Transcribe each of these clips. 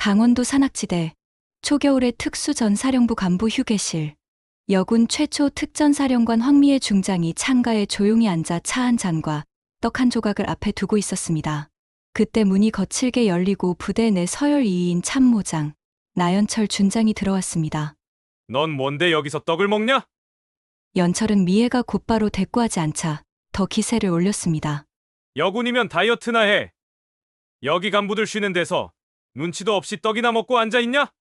강원도 산악지대, 초겨울의 특수전사령부 간부 휴게실, 여군 최초 특전사령관 황미애 중장이 창가에 조용히 앉아 차 한 잔과 떡 한 조각을 앞에 두고 있었습니다. 그때 문이 거칠게 열리고 부대 내 서열 2인 참모장, 나연철 준장이 들어왔습니다. 넌 뭔데 여기서 떡을 먹냐? 연철은 미애가 곧바로 대꾸하지 않자 더 기세를 올렸습니다. 여군이면 다이어트나 해. 여기 간부들 쉬는 데서 눈치도 없이 떡이나 먹고 앉아있냐?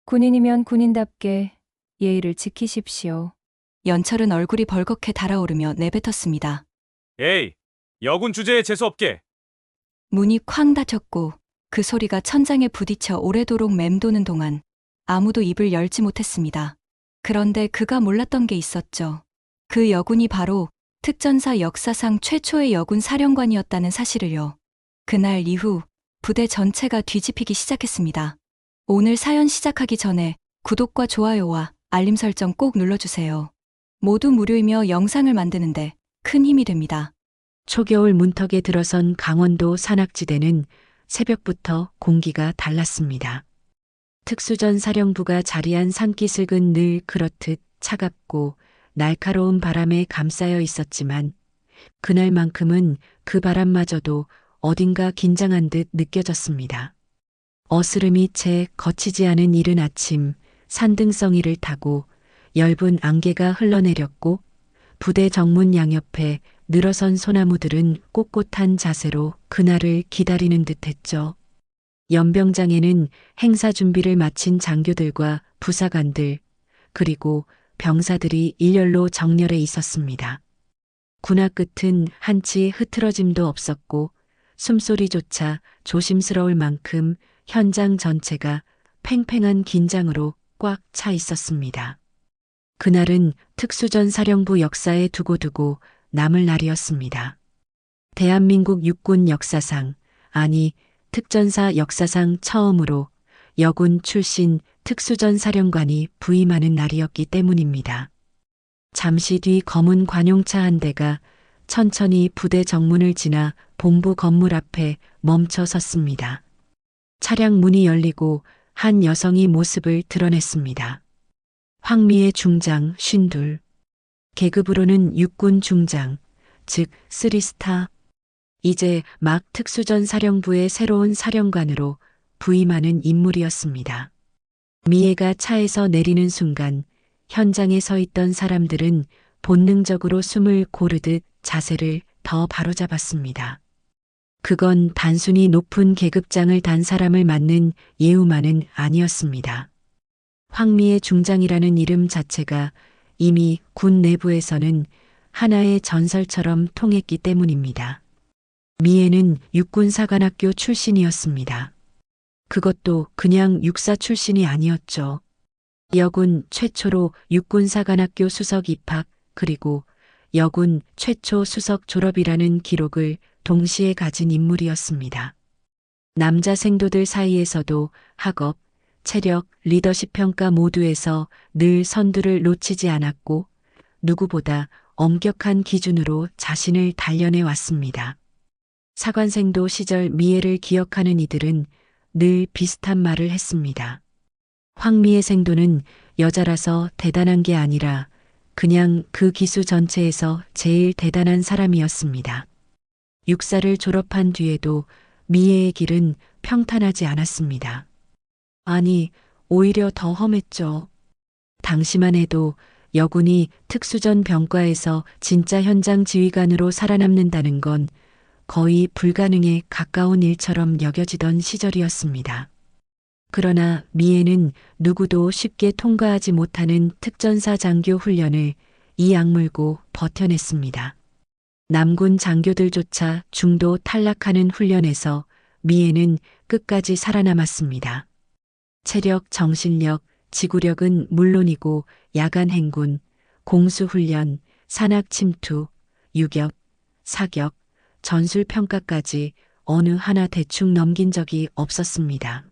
군인이면 군인답게 예의를 지키십시오. 연철은 얼굴이 벌겋게 달아오르며 내뱉었습니다. 에이, 여군 주제에 재수없게. 문이 쾅 닫혔고 그 소리가 천장에 부딪혀 오래도록 맴도는 동안 아무도 입을 열지 못했습니다. 그런데 그가 몰랐던 게 있었죠. 그 여군이 바로 특전사 역사상 최초의 여군 사령관이었다는 사실을요. 그날 이후 부대 전체가 뒤집히기 시작했습니다. 오늘 사연 시작하기 전에 구독과 좋아요와 알림 설정 꼭 눌러주세요. 모두 무료이며 영상을 만드는데 큰 힘이 됩니다. 초겨울 문턱에 들어선 강원도 산악지대는 새벽부터 공기가 달랐습니다. 특수전 사령부가 자리한 산기슭은 늘 그렇듯 차갑고 날카로운 바람에 감싸여 있었지만 그날만큼은 그 바람마저도 어딘가 긴장한 듯 느껴졌습니다. 어스름이 채 거치지 않은 이른 아침 산등성이를 타고 엷은 안개가 흘러내렸고 부대 정문 양옆에 늘어선 소나무들은 꼿꼿한 자세로 그날을 기다리는 듯했죠. 연병장에는 행사 준비를 마친 장교들과 부사관들 그리고 병사들이 일렬로 정렬해 있었습니다. 군화 끝은 한치 흐트러짐도 없었고 숨소리조차 조심스러울 만큼 현장 전체가 팽팽한 긴장으로 꽉 차 있었습니다. 그날은 특수전 사령부 역사에 두고두고 남을 날이었습니다. 대한민국 육군 역사상, 아니 특전사 역사상 처음으로 여군 출신 특수전 사령관이 부임하는 날이었기 때문입니다. 잠시 뒤 검은 관용차 한 대가 천천히 부대 정문을 지나 본부 건물 앞에 멈춰 섰습니다. 차량 문이 열리고 한 여성이 모습을 드러냈습니다. 황미애 중장 52. 계급으로는 육군 중장, 즉 3스타. 이제 막 특수전 사령부의 새로운 사령관으로 부임하는 인물이었습니다. 미애가 차에서 내리는 순간 현장에 서 있던 사람들은 본능적으로 숨을 고르듯 자세를 더 바로잡았습니다. 그건 단순히 높은 계급장을 단 사람을 맞는 예우만은 아니었습니다. 황미애 중장이라는 이름 자체가 이미 군 내부에서는 하나의 전설처럼 통했기 때문입니다. 미애는 육군사관학교 출신이었습니다. 그것도 그냥 육사 출신이 아니었죠. 여군 최초로 육군사관학교 수석 입학 그리고 여군 최초 수석 졸업이라는 기록을 동시에 가진 인물이었습니다. 남자 생도들 사이에서도 학업, 체력, 리더십 평가 모두에서 늘 선두를 놓치지 않았고 누구보다 엄격한 기준으로 자신을 단련해 왔습니다. 사관생도 시절 미애를 기억하는 이들은 늘 비슷한 말을 했습니다. 황미애 생도는 여자라서 대단한 게 아니라 그냥 그 기수 전체에서 제일 대단한 사람이었습니다. 육사를 졸업한 뒤에도 미애의 길은 평탄하지 않았습니다. 아니, 오히려 더 험했죠. 당시만 해도 여군이 특수전 병과에서 진짜 현장 지휘관으로 살아남는다는 건 거의 불가능에 가까운 일처럼 여겨지던 시절이었습니다. 그러나 미애는 누구도 쉽게 통과하지 못하는 특전사 장교 훈련을 이 악물고 버텨냈습니다. 남군 장교들조차 중도 탈락하는 훈련에서 미애는 끝까지 살아남았습니다. 체력, 정신력, 지구력은 물론이고 야간 행군, 공수훈련, 산악 침투, 유격, 사격, 전술평가까지 어느 하나 대충 넘긴 적이 없었습니다.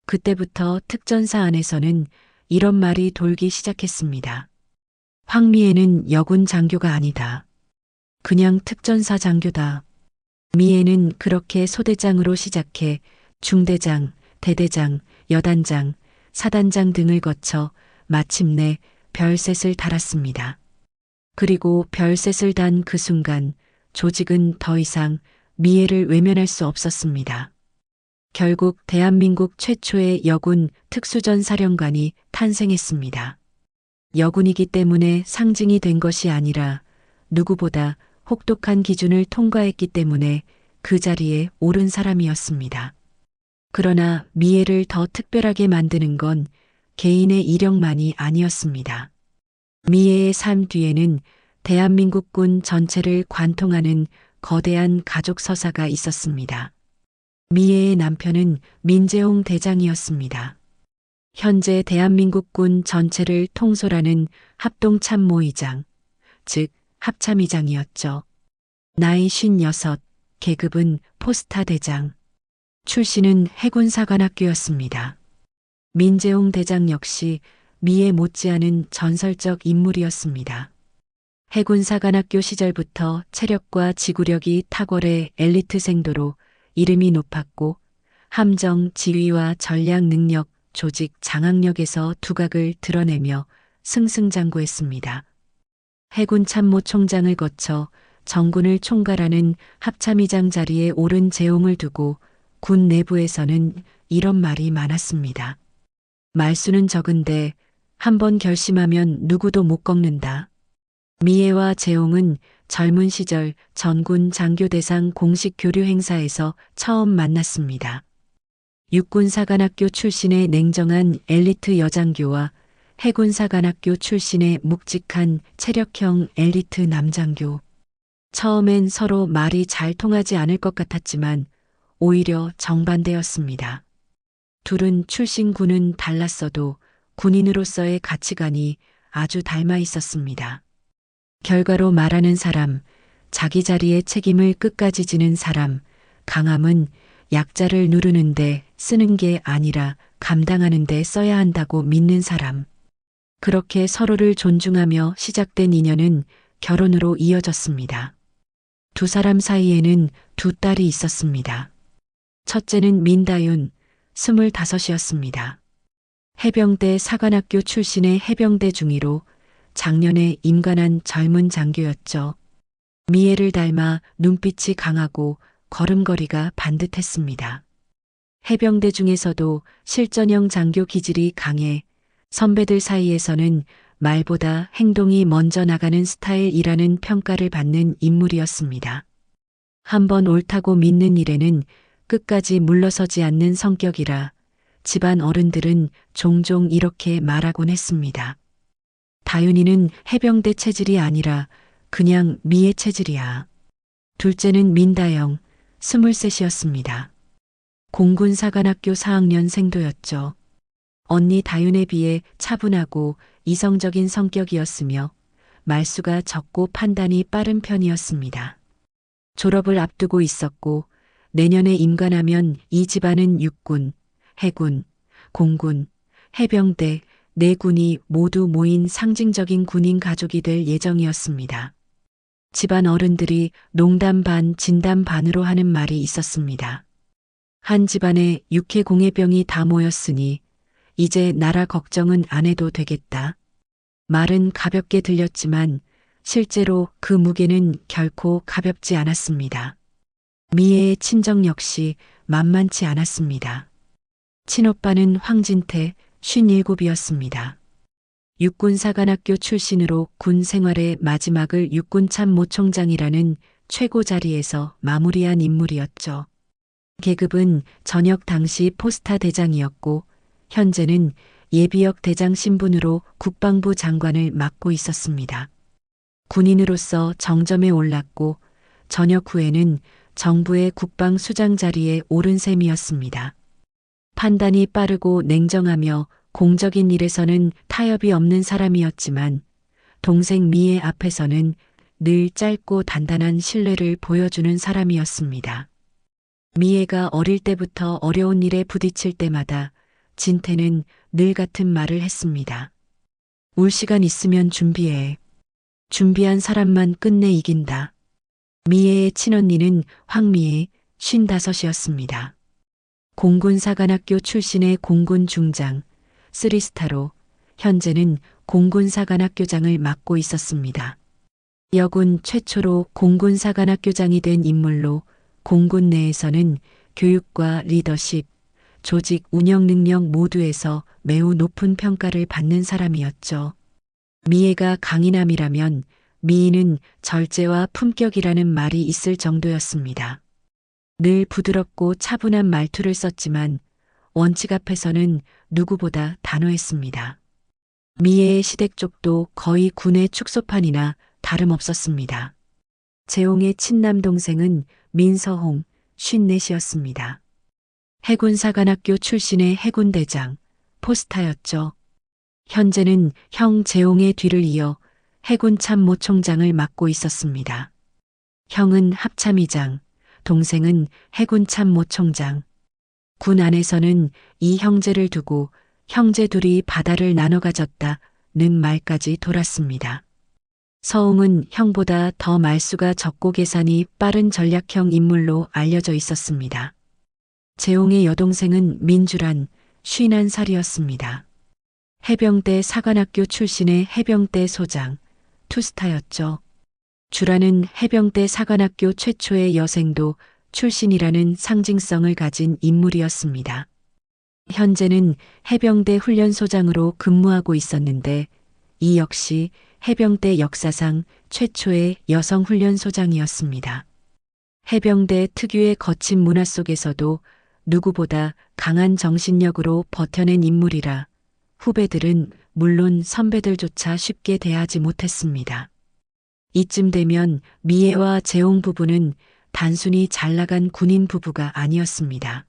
그때부터 특전사 안에서는 이런 말이 돌기 시작했습니다. 황미애는 여군 장교가 아니다. 그냥 특전사 장교다. 미애는 그렇게 소대장으로 시작해 중대장, 대대장, 여단장, 사단장 등을 거쳐 마침내 별셋을 달았습니다. 그리고 별셋을 단 그 순간 조직은 더 이상 미애를 외면할 수 없었습니다. 결국 대한민국 최초의 여군 특수전 사령관이 탄생했습니다. 여군이기 때문에 상징이 된 것이 아니라 누구보다 혹독한 기준을 통과했기 때문에 그 자리에 오른 사람이었습니다. 그러나 미애를 더 특별하게 만드는 건 개인의 이력만이 아니었습니다. 미애의 삶 뒤에는 대한민국군 전체를 관통하는 거대한 가족 서사가 있었습니다. 미애의 남편은 민재홍 대장이었습니다. 현재 대한민국군 전체를 통솔하는 합동참모의장, 즉 합참의장이었죠. 나이 56, 계급은 포스타 대장, 출신은 해군사관학교였습니다. 민재홍 대장 역시 미애 못지않은 전설적 인물이었습니다. 해군사관학교 시절부터 체력과 지구력이 탁월해 엘리트 생도로 이름이 높았고 함정 지휘와 전략 능력, 조직 장악력에서 두각을 드러내며 승승장구했습니다. 해군 참모총장을 거쳐 정군을 총괄하는 합참의장 자리에 오른 재홍을 두고 군 내부에서는 이런 말이 많았습니다. 말수는 적은데 한번 결심하면 누구도 못 꺾는다. 미애와 재홍은 젊은 시절 전군 장교대상 공식 교류 행사에서 처음 만났습니다. 육군사관학교 출신의 냉정한 엘리트 여장교와 해군사관학교 출신의 묵직한 체력형 엘리트 남장교. 처음엔 서로 말이 잘 통하지 않을 것 같았지만 오히려 정반대였습니다. 둘은 출신 군은 달랐어도 군인으로서의 가치관이 아주 닮아 있었습니다. 결과로 말하는 사람, 자기 자리의 책임을 끝까지 지는 사람, 강함은 약자를 누르는데 쓰는 게 아니라 감당하는데 써야 한다고 믿는 사람. 그렇게 서로를 존중하며 시작된 인연은 결혼으로 이어졌습니다. 두 사람 사이에는 두 딸이 있었습니다. 첫째는 민다윤, 25이었습니다. 해병대 사관학교 출신의 해병대 중위로 작년에 임관한 젊은 장교였죠. 미애를 닮아 눈빛이 강하고 걸음걸이가 반듯했습니다. 해병대 중에서도 실전형 장교 기질이 강해 선배들 사이에서는 말보다 행동이 먼저 나가는 스타일이라는 평가를 받는 인물이었습니다. 한번 옳다고 믿는 일에는 끝까지 물러서지 않는 성격이라 집안 어른들은 종종 이렇게 말하곤 했습니다. 다윤이는 해병대 체질이 아니라 그냥 미애 체질이야. 둘째는 민다영, 23이었습니다. 공군사관학교 4학년 생도였죠. 언니 다윤에 비해 차분하고 이성적인 성격이었으며 말수가 적고 판단이 빠른 편이었습니다. 졸업을 앞두고 있었고 내년에 임관하면 이 집안은 육군, 해군, 공군, 해병대, 네 군이 모두 모인 상징적인 군인 가족이 될 예정이었습니다. 집안 어른들이 농담 반 진담 반으로 하는 말이 있었습니다. 한 집안에 육해 공해병이 다 모였으니 이제 나라 걱정은 안 해도 되겠다. 말은 가볍게 들렸지만 실제로 그 무게는 결코 가볍지 않았습니다. 미애의 친정 역시 만만치 않았습니다. 친오빠는 황진태, 57이었습니다. 육군사관학교 출신으로 군 생활의 마지막을 육군참모총장이라는 최고 자리에서 마무리한 인물이었죠. 계급은 전역 당시 포스타 대장이었고 현재는 예비역 대장 신분으로 국방부 장관을 맡고 있었습니다. 군인으로서 정점에 올랐고 전역 후에는 정부의 국방수장 자리에 오른 셈이었습니다. 판단이 빠르고 냉정하며 공적인 일에서는 타협이 없는 사람이었지만 동생 미애 앞에서는 늘 짧고 단단한 신뢰를 보여주는 사람이었습니다. 미애가 어릴 때부터 어려운 일에 부딪힐 때마다 진태는 늘 같은 말을 했습니다. 울 시간 있으면 준비해. 준비한 사람만 끝내 이긴다. 미애의 친언니는 황미애, 55이었습니다. 공군사관학교 출신의 공군 중장, 3스타로 현재는 공군사관학교장을 맡고 있었습니다. 여군 최초로 공군사관학교장이 된 인물로 공군 내에서는 교육과 리더십, 조직 운영 능력 모두에서 매우 높은 평가를 받는 사람이었죠. 미애가 강인함이라면 미인은 절제와 품격이라는 말이 있을 정도였습니다. 늘 부드럽고 차분한 말투를 썼지만 원칙 앞에서는 누구보다 단호했습니다. 미애의 시댁 쪽도 거의 군의 축소판이나 다름없었습니다. 재홍의 친남 동생은 민서홍, 54이었습니다. 해군사관학교 출신의 해군대장, 포스타였죠. 현재는 형 재홍의 뒤를 이어 해군참모총장을 맡고 있었습니다. 형은 합참의장, 동생은 해군참모총장. 군 안에서는 이 형제를 두고 형제 둘이 바다를 나눠 가졌다는 말까지 돌았습니다. 서홍은 형보다 더 말수가 적고 계산이 빠른 전략형 인물로 알려져 있었습니다. 재홍의 여동생은 민주란, 51살이었습니다. 해병대 사관학교 출신의 해병대 소장, 투스타였죠. 주라는 해병대 사관학교 최초의 여생도 출신이라는 상징성을 가진 인물이었습니다. 현재는 해병대 훈련소장으로 근무하고 있었는데 이 역시 해병대 역사상 최초의 여성 훈련소장이었습니다. 해병대 특유의 거친 문화 속에서도 누구보다 강한 정신력으로 버텨낸 인물이라 후배들은 물론 선배들조차 쉽게 대하지 못했습니다. 이쯤 되면 미애와 재홍 부부는 단순히 잘나간 군인 부부가 아니었습니다.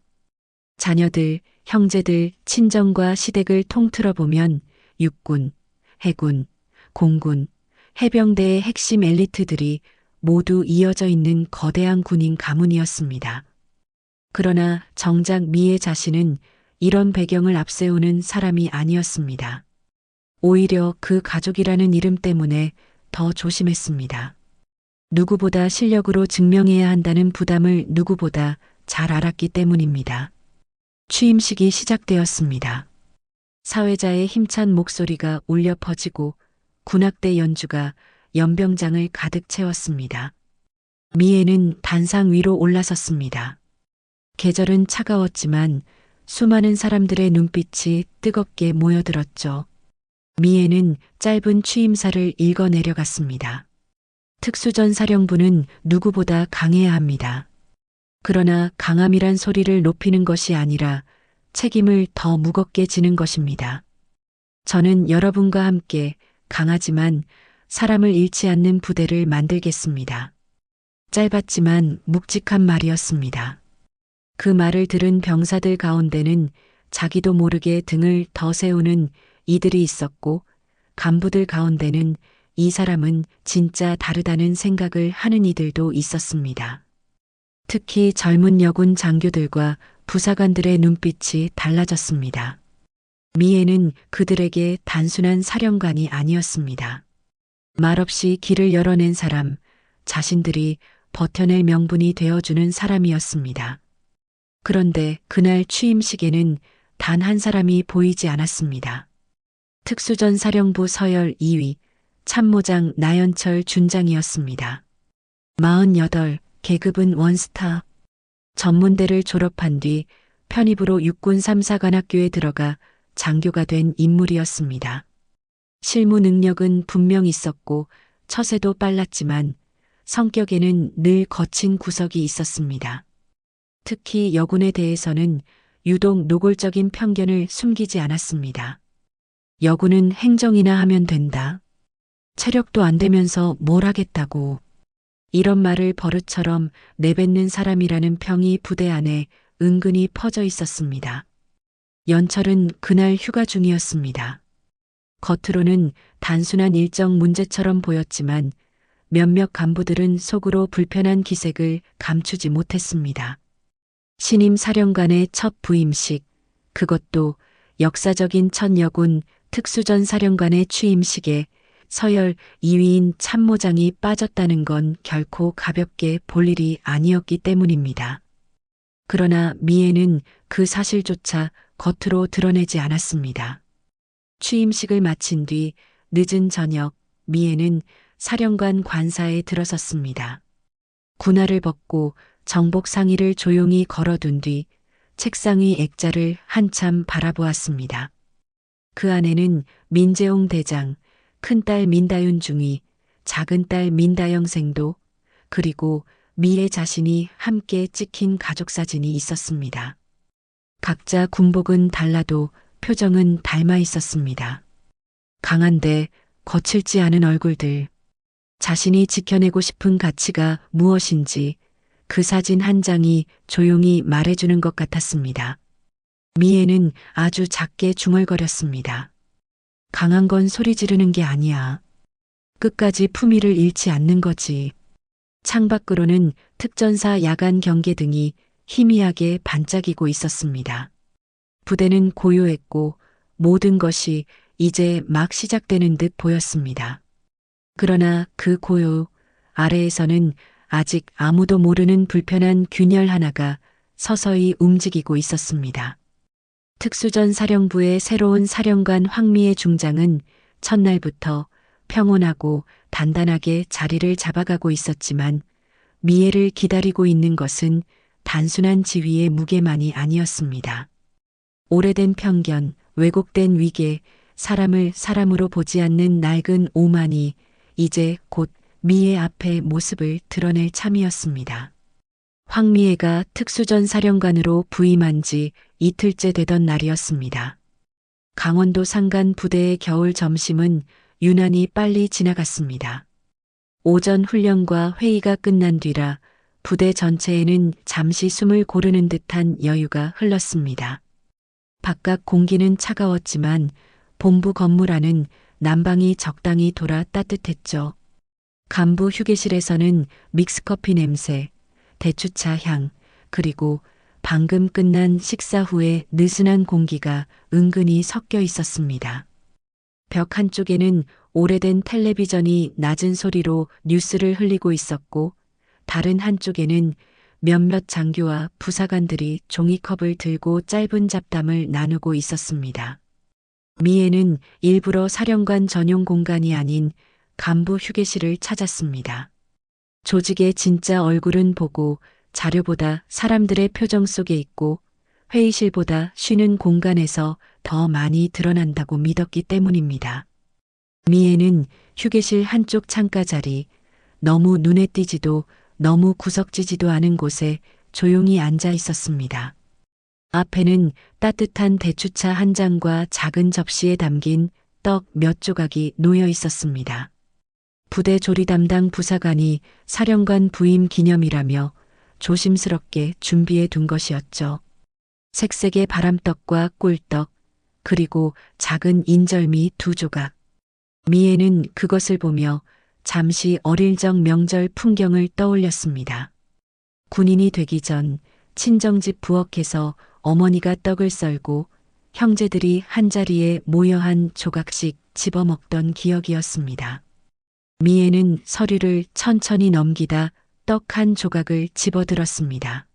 자녀들, 형제들, 친정과 시댁을 통틀어 보면 육군, 해군, 공군, 해병대의 핵심 엘리트들이 모두 이어져 있는 거대한 군인 가문이었습니다. 그러나 정작 미애 자신은 이런 배경을 앞세우는 사람이 아니었습니다. 오히려 그 가족이라는 이름 때문에 더 조심했습니다. 누구보다 실력으로 증명해야 한다는 부담을 누구보다 잘 알았기 때문입니다. 취임식이 시작되었습니다. 사회자의 힘찬 목소리가 울려 퍼지고 군악대 연주가 연병장을 가득 채웠습니다. 미애는 단상 위로 올라섰습니다. 계절은 차가웠지만 수많은 사람들의 눈빛이 뜨겁게 모여들었죠. 미애는 짧은 취임사를 읽어 내려갔습니다. 특수전 사령부는 누구보다 강해야 합니다. 그러나 강함이란 소리를 높이는 것이 아니라 책임을 더 무겁게 지는 것입니다. 저는 여러분과 함께 강하지만 사람을 잃지 않는 부대를 만들겠습니다. 짧았지만 묵직한 말이었습니다. 그 말을 들은 병사들 가운데는 자기도 모르게 등을 더 세우는 이들이 있었고 간부들 가운데는 이 사람은 진짜 다르다는 생각을 하는 이들도 있었습니다. 특히 젊은 여군 장교들과 부사관들의 눈빛이 달라졌습니다. 미애는 그들에게 단순한 사령관이 아니었습니다. 말없이 길을 열어낸 사람, 자신들이 버텨낼 명분이 되어주는 사람이었습니다. 그런데 그날 취임식에는 단 한 사람이 보이지 않았습니다. 특수전 사령부 서열 2위, 참모장 나연철 준장이었습니다. 48, 계급은 원스타. 전문대를 졸업한 뒤 편입으로 육군 3사관학교에 들어가 장교가 된 인물이었습니다. 실무 능력은 분명 있었고 처세도 빨랐지만 성격에는 늘 거친 구석이 있었습니다. 특히 여군에 대해서는 유독 노골적인 편견을 숨기지 않았습니다. 여군은 행정이나 하면 된다. 체력도 안 되면서 뭘 하겠다고. 이런 말을 버릇처럼 내뱉는 사람이라는 평이 부대 안에 은근히 퍼져 있었습니다. 연철은 그날 휴가 중이었습니다. 겉으로는 단순한 일정 문제처럼 보였지만 몇몇 간부들은 속으로 불편한 기색을 감추지 못했습니다. 신임 사령관의 첫 부임식, 그것도 역사적인 첫 여군 특수전 사령관의 취임식에 서열 2위인 참모장이 빠졌다는 건 결코 가볍게 볼 일이 아니었기 때문입니다. 그러나 미애는 그 사실조차 겉으로 드러내지 않았습니다. 취임식을 마친 뒤 늦은 저녁 미애는 사령관 관사에 들어섰습니다. 군화를 벗고 정복 상의를 조용히 걸어둔 뒤 책상 위 액자를 한참 바라보았습니다. 그 안에는 민재홍 대장, 큰딸 민다윤 중위, 작은딸 민다영 생도, 그리고 미애 자신이 함께 찍힌 가족사진이 있었습니다. 각자 군복은 달라도 표정은 닮아 있었습니다. 강한데 거칠지 않은 얼굴들. 자신이 지켜내고 싶은 가치가 무엇인지 그 사진 한 장이 조용히 말해주는 것 같았습니다. 미애는 아주 작게 중얼거렸습니다. 강한 건 소리 지르는 게 아니야. 끝까지 품위를 잃지 않는 거지. 창밖으로는 특전사 야간 경계 등이 희미하게 반짝이고 있었습니다. 부대는 고요했고 모든 것이 이제 막 시작되는 듯 보였습니다. 그러나 그 고요 아래에서는 아직 아무도 모르는 불편한 균열 하나가 서서히 움직이고 있었습니다. 특수전 사령부의 새로운 사령관 황미애 중장은 첫날부터 평온하고 단단하게 자리를 잡아가고 있었지만 미애를 기다리고 있는 것은 단순한 지위의 무게만이 아니었습니다. 오래된 편견, 왜곡된 위계, 사람을 사람으로 보지 않는 낡은 오만이 이제 곧 미애 앞의 모습을 드러낼 참이었습니다. 황미애가 특수전 사령관으로 부임한 지 이틀째 되던 날이었습니다. 강원도 상간 부대의 겨울 점심은 유난히 빨리 지나갔습니다. 오전 훈련과 회의가 끝난 뒤라 부대 전체에는 잠시 숨을 고르는 듯한 여유가 흘렀습니다. 바깥 공기는 차가웠지만 본부 건물 안은 난방이 적당히 돌아 따뜻했죠. 간부 휴게실에서는 믹스커피 냄새, 대추차 향, 그리고 방금 끝난 식사 후에 느슨한 공기가 은근히 섞여 있었습니다. 벽 한쪽에는 오래된 텔레비전이 낮은 소리로 뉴스를 흘리고 있었고 다른 한쪽에는 몇몇 장교와 부사관들이 종이컵을 들고 짧은 잡담을 나누고 있었습니다. 미애는 일부러 사령관 전용 공간이 아닌 간부 휴게실을 찾았습니다. 조직의 진짜 얼굴은 보고 자료보다 사람들의 표정 속에 있고 회의실보다 쉬는 공간에서 더 많이 드러난다고 믿었기 때문입니다. 미애는 휴게실 한쪽 창가 자리, 너무 눈에 띄지도 너무 구석지지도 않은 곳에 조용히 앉아 있었습니다. 앞에는 따뜻한 대추차 한 잔과 작은 접시에 담긴 떡 몇 조각이 놓여 있었습니다. 부대 조리 담당 부사관이 사령관 부임 기념이라며 조심스럽게 준비해 둔 것이었죠. 색색의 바람떡과 꿀떡, 그리고 작은 인절미 2조각. 미애는 그것을 보며 잠시 어릴 적 명절 풍경을 떠올렸습니다. 군인이 되기 전 친정집 부엌에서 어머니가 떡을 썰고 형제들이 한자리에 모여 한 조각씩 집어먹던 기억이었습니다. 미애는 서류를 천천히 넘기다 떡 한 조각을 집어들었습니다.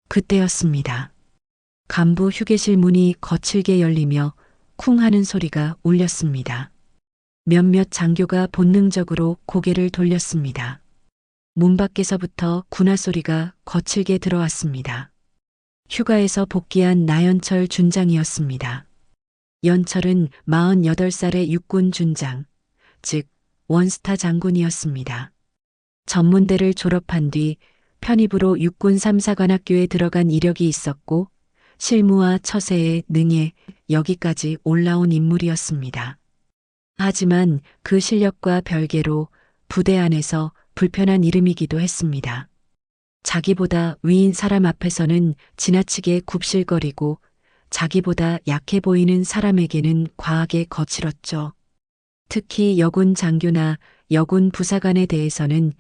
그때였습니다. 간부 휴게실 문이 거칠게 열리며 쿵 하는 소리가 울렸습니다. 몇몇 장교가 본능적으로 고개를 돌렸습니다. 문 밖에서부터 군화 소리가 거칠게 들어왔습니다. 휴가에서 복귀한 나연철 준장이었습니다. 연철은 48살의 육군 준장, 즉 원스타 장군이었습니다. 전문대를 졸업한 뒤 편입으로 육군 3사관학교에 들어간 이력이 있었고 실무와 처세에 능해 여기까지 올라온 인물이었습니다. 하지만 그 실력과 별개로 부대 안에서 불편한 이름이기도 했습니다. 자기보다 위인 사람 앞에서는 지나치게 굽실거리고 자기보다 약해 보이는 사람에게는 과하게 거칠었죠. 특히 여군 장교나 여군 부사관에 대해서는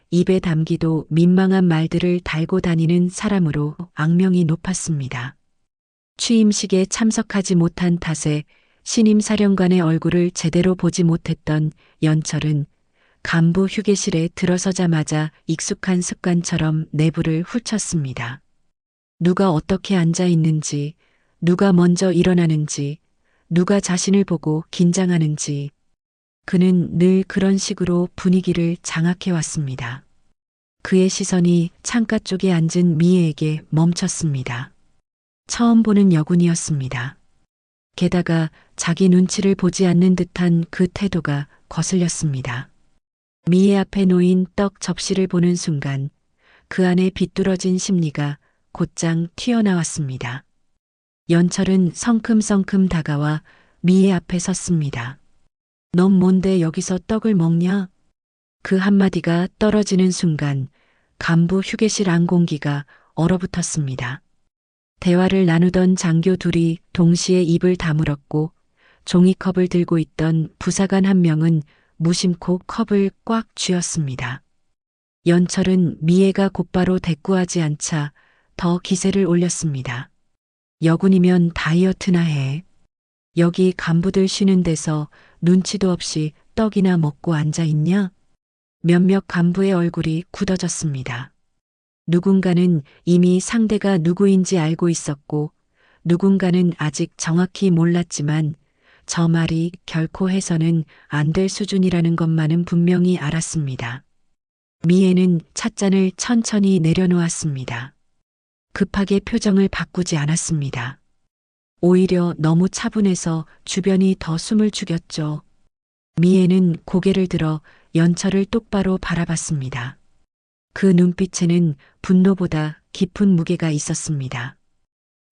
입에 담기도 민망한 말들을 달고 다니는 사람으로 악명이 높았습니다. 취임식에 참석하지 못한 탓에 신임 사령관의 얼굴을 제대로 보지 못했던 연철은 간부 휴게실에 들어서자마자 익숙한 습관처럼 내부를 훑었습니다. 누가 어떻게 앉아 있는지, 누가 먼저 일어나는지, 누가 자신을 보고 긴장하는지. 그는 늘 그런 식으로 분위기를 장악해 왔습니다. 그의 시선이 창가 쪽에 앉은 미애에게 멈췄습니다. 처음 보는 여군이었습니다. 게다가 자기 눈치를 보지 않는 듯한 그 태도가 거슬렸습니다. 미애 앞에 놓인 떡 접시를 보는 순간 그 안에 비뚤어진 심리가 곧장 튀어나왔습니다. 연철은 성큼성큼 다가와 미애 앞에 섰습니다. 넌 뭔데 여기서 떡을 먹냐? 그 한마디가 떨어지는 순간 간부 휴게실 안공기가 얼어붙었습니다. 대화를 나누던 장교 둘이 동시에 입을 다물었고 종이컵을 들고 있던 부사관 한 명은 무심코 컵을 꽉 쥐었습니다. 연철은 미애가 곧바로 대꾸하지 않자 더 기세를 올렸습니다. 여군이면 다이어트나 해. 여기 간부들 쉬는 데서 눈치도 없이 떡이나 먹고 앉아 있냐? 몇몇 간부의 얼굴이 굳어졌습니다. 누군가는 이미 상대가 누구인지 알고 있었고 누군가는 아직 정확히 몰랐지만 저 말이 결코 해서는 안 될 수준이라는 것만은 분명히 알았습니다. 미애는 찻잔을 천천히 내려놓았습니다. 급하게 표정을 바꾸지 않았습니다. 오히려 너무 차분해서 주변이 더 숨을 죽였죠. 미애는 고개를 들어 연철을 똑바로 바라봤습니다. 그 눈빛에는 분노보다 깊은 무게가 있었습니다.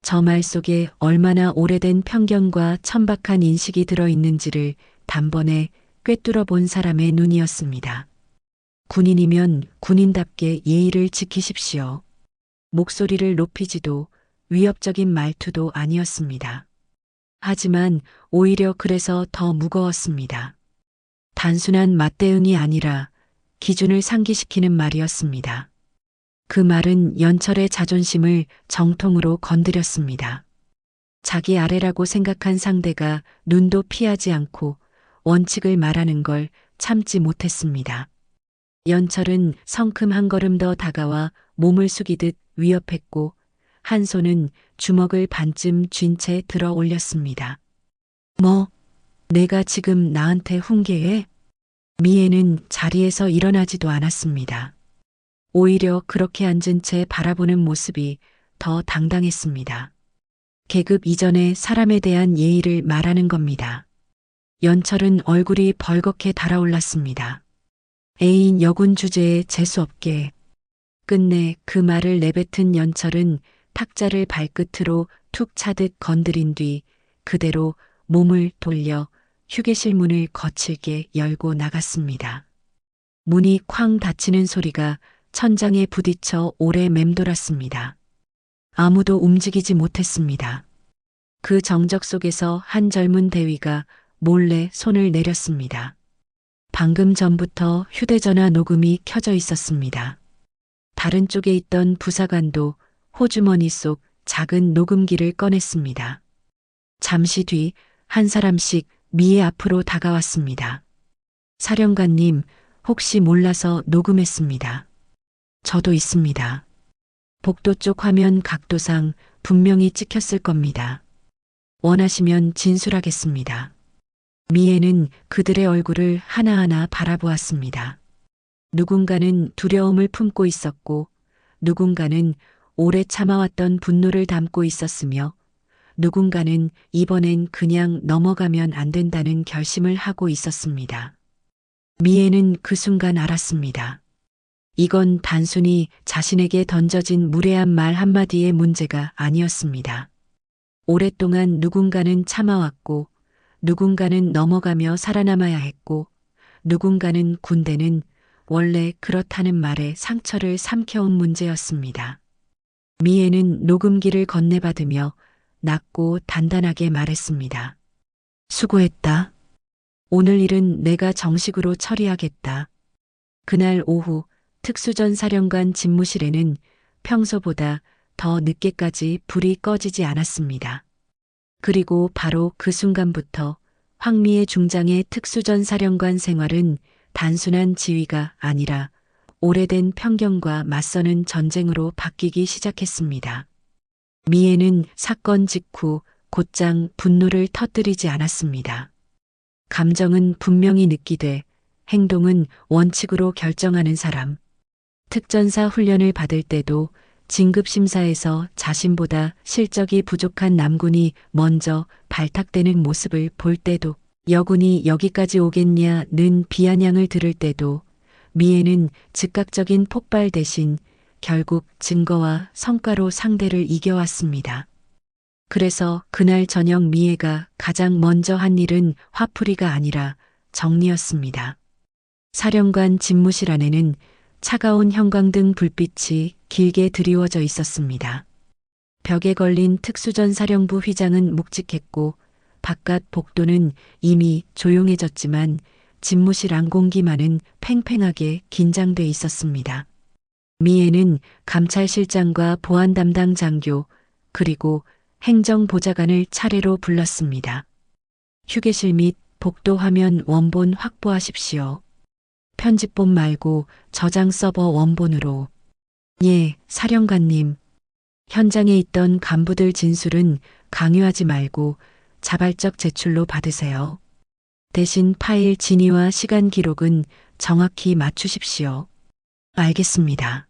저 말 속에 얼마나 오래된 편견과 천박한 인식이 들어있는지를 단번에 꿰뚫어 본 사람의 눈이었습니다. 군인이면 군인답게 예의를 지키십시오. 목소리를 높이지도 위협적인 말투도 아니었습니다. 하지만 오히려 그래서 더 무거웠습니다. 단순한 맞대응이 아니라 기준을 상기시키는 말이었습니다. 그 말은 연철의 자존심을 정통으로 건드렸습니다. 자기 아래라고 생각한 상대가 눈도 피하지 않고 원칙을 말하는 걸 참지 못했습니다. 연철은 성큼 한 걸음 더 다가와 몸을 숙이듯 위협했고 한 손은 주먹을 반쯤 쥔 채 들어 올렸습니다. 뭐, 내가 지금 나한테 훈계해? 미애는 자리에서 일어나지도 않았습니다. 오히려 그렇게 앉은 채 바라보는 모습이 더 당당했습니다. 계급 이전의 사람에 대한 예의를 말하는 겁니다. 연철은 얼굴이 벌겋게 달아올랐습니다. 애인 여군 주제에 재수없게. 끝내 그 말을 내뱉은 연철은 탁자를 발끝으로 툭 차듯 건드린 뒤 그대로 몸을 돌려 휴게실 문을 거칠게 열고 나갔습니다. 문이 쾅 닫히는 소리가 천장에 부딪혀 오래 맴돌았습니다. 아무도 움직이지 못했습니다. 그 정적 속에서 한 젊은 대위가 몰래 손을 내렸습니다. 방금 전부터 휴대전화 녹음이 켜져 있었습니다. 다른 쪽에 있던 부사관도 호주머니 속 작은 녹음기를 꺼냈습니다. 잠시 뒤 한 사람씩 미애 앞으로 다가왔습니다. 사령관님, 혹시 몰라서 녹음했습니다. 저도 있습니다. 복도 쪽 화면 각도상 분명히 찍혔을 겁니다. 원하시면 진술하겠습니다. 미애는 그들의 얼굴을 하나하나 바라보았습니다. 누군가는 두려움을 품고 있었고 누군가는 오래 참아왔던 분노를 담고 있었으며 누군가는 이번엔 그냥 넘어가면 안 된다는 결심을 하고 있었습니다. 미애는 그 순간 알았습니다. 이건 단순히 자신에게 던져진 무례한 말 한마디의 문제가 아니었습니다. 오랫동안 누군가는 참아왔고 누군가는 넘어가며 살아남아야 했고 누군가는 군대는 원래 그렇다는 말에 상처를 삼켜온 문제였습니다. 미애는 녹음기를 건네받으며 낮고 단단하게 말했습니다. 수고했다. 오늘 일은 내가 정식으로 처리하겠다. 그날 오후 특수전 사령관 집무실에는 평소보다 더 늦게까지 불이 꺼지지 않았습니다. 그리고 바로 그 순간부터 황미애 중장의 특수전 사령관 생활은 단순한 지휘가 아니라 오래된 편견과 맞서는 전쟁으로 바뀌기 시작했습니다. 미애는 사건 직후 곧장 분노를 터뜨리지 않았습니다. 감정은 분명히 느끼되 행동은 원칙으로 결정하는 사람. 특전사 훈련을 받을 때도 진급심사에서 자신보다 실적이 부족한 남군이 먼저 발탁되는 모습을 볼 때도 여군이 여기까지 오겠냐는 비아냥을 들을 때도 미애는 즉각적인 폭발 대신 결국 증거와 성과로 상대를 이겨왔습니다. 그래서 그날 저녁 미애가 가장 먼저 한 일은 화풀이가 아니라 정리였습니다. 사령관 집무실 안에는 차가운 형광등 불빛이 길게 드리워져 있었습니다. 벽에 걸린 특수전 사령부 휘장은 묵직했고 바깥 복도는 이미 조용해졌지만 집무실 안공기만은 팽팽하게 긴장돼 있었습니다. 미애는 감찰실장과 보안 담당 장교 그리고 행정보좌관을 차례로 불렀습니다. 휴게실 및 복도 화면 원본 확보하십시오. 편집본 말고 저장 서버 원본으로. 예, 사령관님. 현장에 있던 간부들 진술은 강요하지 말고 자발적 제출로 받으세요. 대신 파일 진위와 시간 기록은 정확히 맞추십시오. 알겠습니다.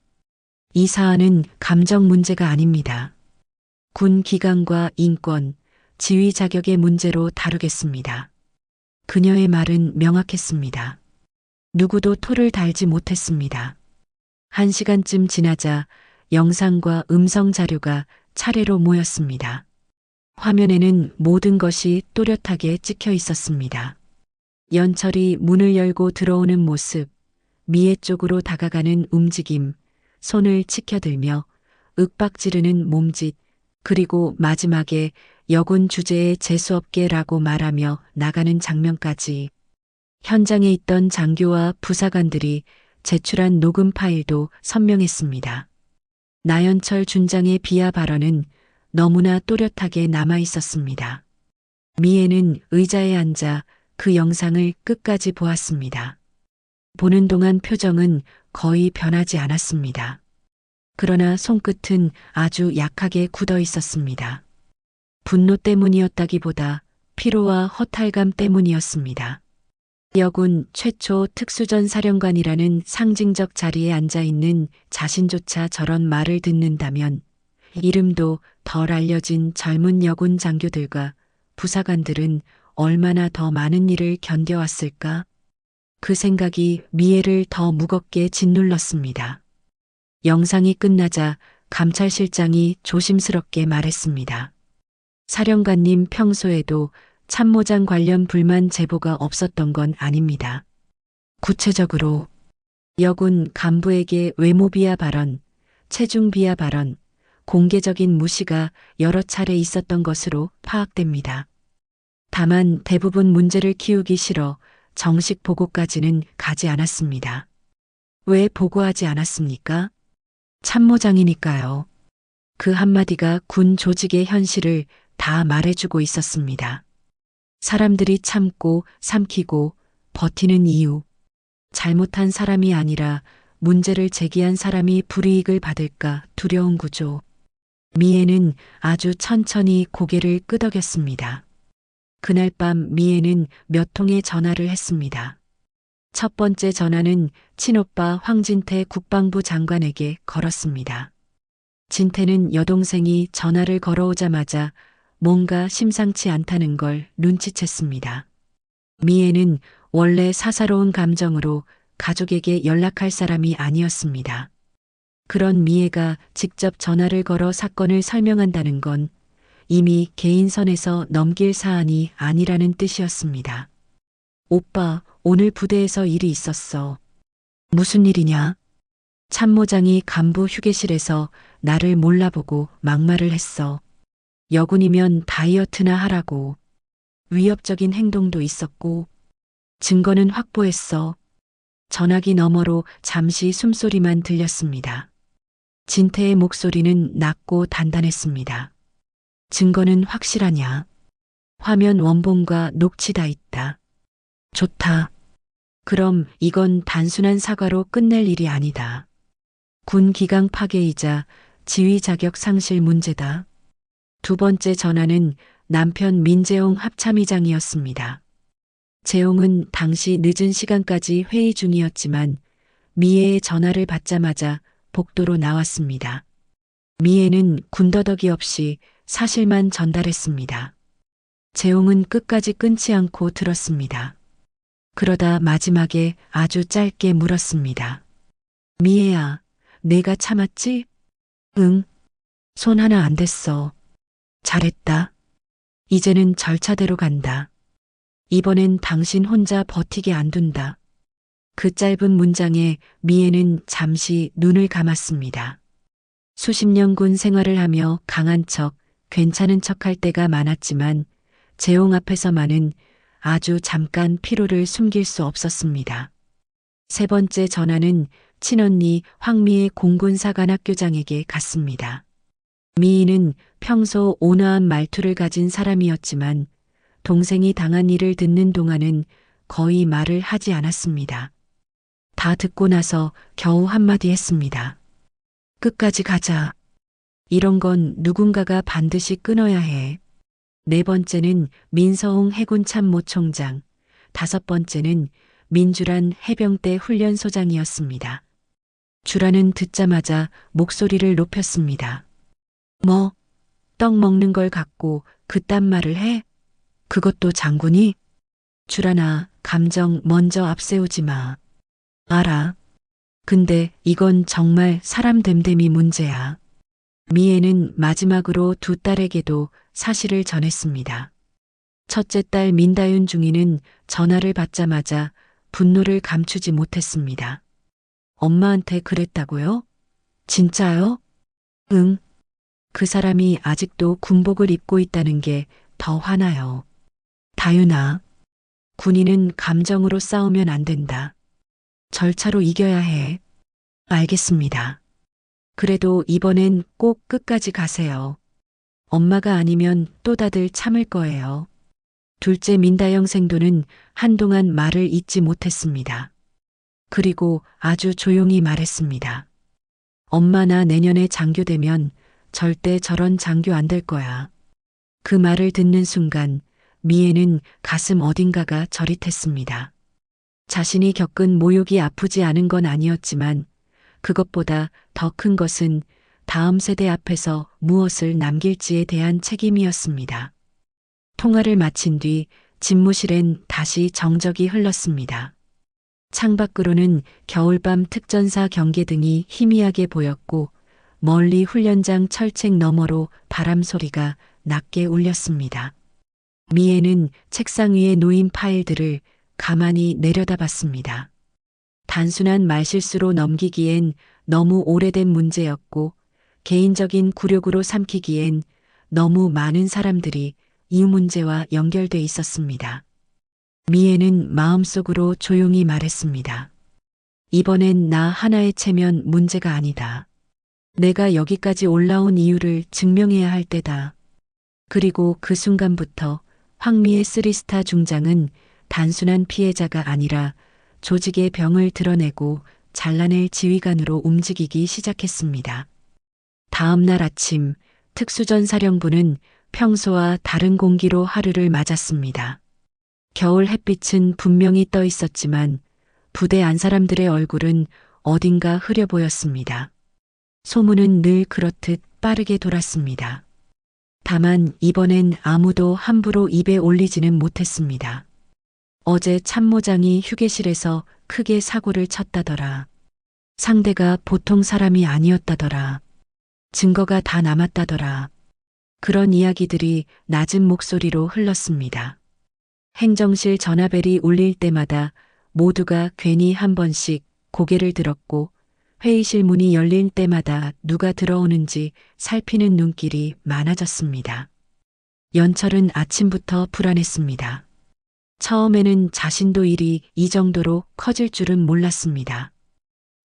이 사안은 감정 문제가 아닙니다. 군 기강과 인권, 지휘 자격의 문제로 다루겠습니다. 그녀의 말은 명확했습니다. 누구도 토를 달지 못했습니다. 1시간쯤 지나자 영상과 음성 자료가 차례로 모였습니다. 화면에는 모든 것이 또렷하게 찍혀 있었습니다. 연철이 문을 열고 들어오는 모습, 미애 쪽으로 다가가는 움직임, 손을 치켜들며 윽박지르는 몸짓, 그리고 마지막에 여군 주제에 재수없게라고 말하며 나가는 장면까지. 현장에 있던 장교와 부사관들이 제출한 녹음 파일도 선명했습니다. 나연철 준장의 비하 발언은 너무나 또렷하게 남아 있었습니다. 미애는 의자에 앉아 그 영상을 끝까지 보았습니다. 보는 동안 표정은 거의 변하지 않았습니다. 그러나 손끝은 아주 약하게 굳어 있었습니다. 분노 때문이었다기보다 피로와 허탈감 때문이었습니다. 여군 최초 특수전 사령관이라는 상징적 자리에 앉아 있는 자신조차 저런 말을 듣는다면 이름도 덜 알려진 젊은 여군 장교들과 부사관들은 얼마나 더 많은 일을 견뎌왔을까? 그 생각이 미애를 더 무겁게 짓눌렀습니다. 영상이 끝나자 감찰실장이 조심스럽게 말했습니다. 사령관님 평소에도 참모장 관련 불만 제보가 없었던 건 아닙니다. 구체적으로 여군 간부에게 외모 비하 발언, 체중 비하 발언, 공개적인 무시가 여러 차례 있었던 것으로 파악됩니다. 다만 대부분 문제를 키우기 싫어 정식 보고까지는 가지 않았습니다. 왜 보고하지 않았습니까? 참모장이니까요. 그 한마디가 군 조직의 현실을 다 말해주고 있었습니다. 사람들이 참고 삼키고 버티는 이유. 잘못한 사람이 아니라 문제를 제기한 사람이 불이익을 받을까 두려운 구조. 미애는 아주 천천히 고개를 끄덕였습니다. 그날 밤 미애는 몇 통의 전화를 했습니다. 첫 번째 전화는 친오빠 황진태 국방부 장관에게 걸었습니다. 진태는 여동생이 전화를 걸어오자마자 뭔가 심상치 않다는 걸 눈치챘습니다. 미애는 원래 사사로운 감정으로 가족에게 연락할 사람이 아니었습니다. 그런 미애가 직접 전화를 걸어 사건을 설명한다는 건 이미 개인선에서 넘길 사안이 아니라는 뜻이었습니다. 오빠, 오늘 부대에서 일이 있었어. 무슨 일이냐? 참모장이 간부 휴게실에서 나를 몰라보고 막말을 했어. 여군이면 다이어트나 하라고. 위협적인 행동도 있었고 증거는 확보했어. 전화기 너머로 잠시 숨소리만 들렸습니다. 진태의 목소리는 낮고 단단했습니다. 증거는 확실하냐? 화면 원본과 녹취 다 있다. 좋다. 그럼 이건 단순한 사과로 끝낼 일이 아니다. 군 기강 파괴이자 지휘 자격 상실 문제다. 두 번째 전화는 남편 민재용 합참의장이었습니다. 재용은 당시 늦은 시간까지 회의 중이었지만 미애의 전화를 받자마자 복도로 나왔습니다. 미애는 군더더기 없이 사실만 전달했습니다. 재용은 끝까지 끊지 않고 들었습니다. 그러다 마지막에 아주 짧게 물었습니다. 미애야, 내가 참았지? 응. 손 하나 안 댔어. 잘했다. 이제는 절차대로 간다. 이번엔 당신 혼자 버티게 안 둔다. 그 짧은 문장에 미애는 잠시 눈을 감았습니다. 수십 년 군 생활을 하며 강한 척, 괜찮은 척 할 때가 많았지만 재용 앞에서만은 아주 잠깐 피로를 숨길 수 없었습니다. 세 번째 전화는 친언니 황미애 공군사관학교장에게 갔습니다. 미희는 평소 온화한 말투를 가진 사람이었지만 동생이 당한 일을 듣는 동안은 거의 말을 하지 않았습니다. 다 듣고 나서 겨우 한마디 했습니다. 끝까지 가자. 이런 건 누군가가 반드시 끊어야 해. 네 번째는 민서홍 해군참모총장, 다섯 번째는 민주란 해병대 훈련소장이었습니다. 주란은 듣자마자 목소리를 높였습니다. 뭐, 떡 먹는 걸 갖고 그딴 말을 해? 그것도 장군이? 주란아, 감정 먼저 앞세우지 마. 알아. 근데 이건 정말 사람 됨됨이 문제야. 미애는 마지막으로 두 딸에게도 사실을 전했습니다. 첫째 딸 민다윤 중위는 전화를 받자마자 분노를 감추지 못했습니다. 엄마한테 그랬다고요? 진짜요? 응. 그 사람이 아직도 군복을 입고 있다는 게 더 화나요. 다윤아, 군인은 감정으로 싸우면 안 된다. 절차로 이겨야 해. 알겠습니다. 그래도 이번엔 꼭 끝까지 가세요. 엄마가 아니면 또 다들 참을 거예요. 둘째 민다영 생도는 한동안 말을 잇지 못했습니다. 그리고 아주 조용히 말했습니다. 엄마 나 내년에 장교되면 절대 저런 장교 안 될 거야. 그 말을 듣는 순간 미애는 가슴 어딘가가 저릿했습니다. 자신이 겪은 모욕이 아프지 않은 건 아니었지만 그것보다 더 큰 것은 다음 세대 앞에서 무엇을 남길지에 대한 책임이었습니다. 통화를 마친 뒤 집무실엔 다시 정적이 흘렀습니다. 창밖으로는 겨울밤 특전사 경계등이 희미하게 보였고 멀리 훈련장 철책 너머로 바람 소리가 낮게 울렸습니다. 미애는 책상 위에 놓인 파일들을 가만히 내려다봤습니다. 단순한 말실수로 넘기기엔 너무 오래된 문제였고 개인적인 굴욕으로 삼키기엔 너무 많은 사람들이 이 문제와 연결돼 있었습니다. 미애는 마음속으로 조용히 말했습니다. 이번엔 나 하나의 체면 문제가 아니다. 내가 여기까지 올라온 이유를 증명해야 할 때다. 그리고 그 순간부터 황미애 3스타 중장은 단순한 피해자가 아니라 조직의 병을 드러내고 잘라낼 지휘관으로 움직이기 시작했습니다. 다음 날 아침 특수전 사령부는 평소와 다른 공기로 하루를 맞았습니다. 겨울 햇빛은 분명히 떠 있었지만 부대 안 사람들의 얼굴은 어딘가 흐려 보였습니다. 소문은 늘 그렇듯 빠르게 돌았습니다. 다만 이번엔 아무도 함부로 입에 올리지는 못했습니다. 어제 참모장이 휴게실에서 크게 사고를 쳤다더라. 상대가 보통 사람이 아니었다더라. 증거가 다 남았다더라. 그런 이야기들이 낮은 목소리로 흘렀습니다. 행정실 전화벨이 울릴 때마다 모두가 괜히 한 번씩 고개를 들었고 회의실 문이 열릴 때마다 누가 들어오는지 살피는 눈길이 많아졌습니다. 연철은 아침부터 불안했습니다. 처음에는 자신도 일이 이 정도로 커질 줄은 몰랐습니다.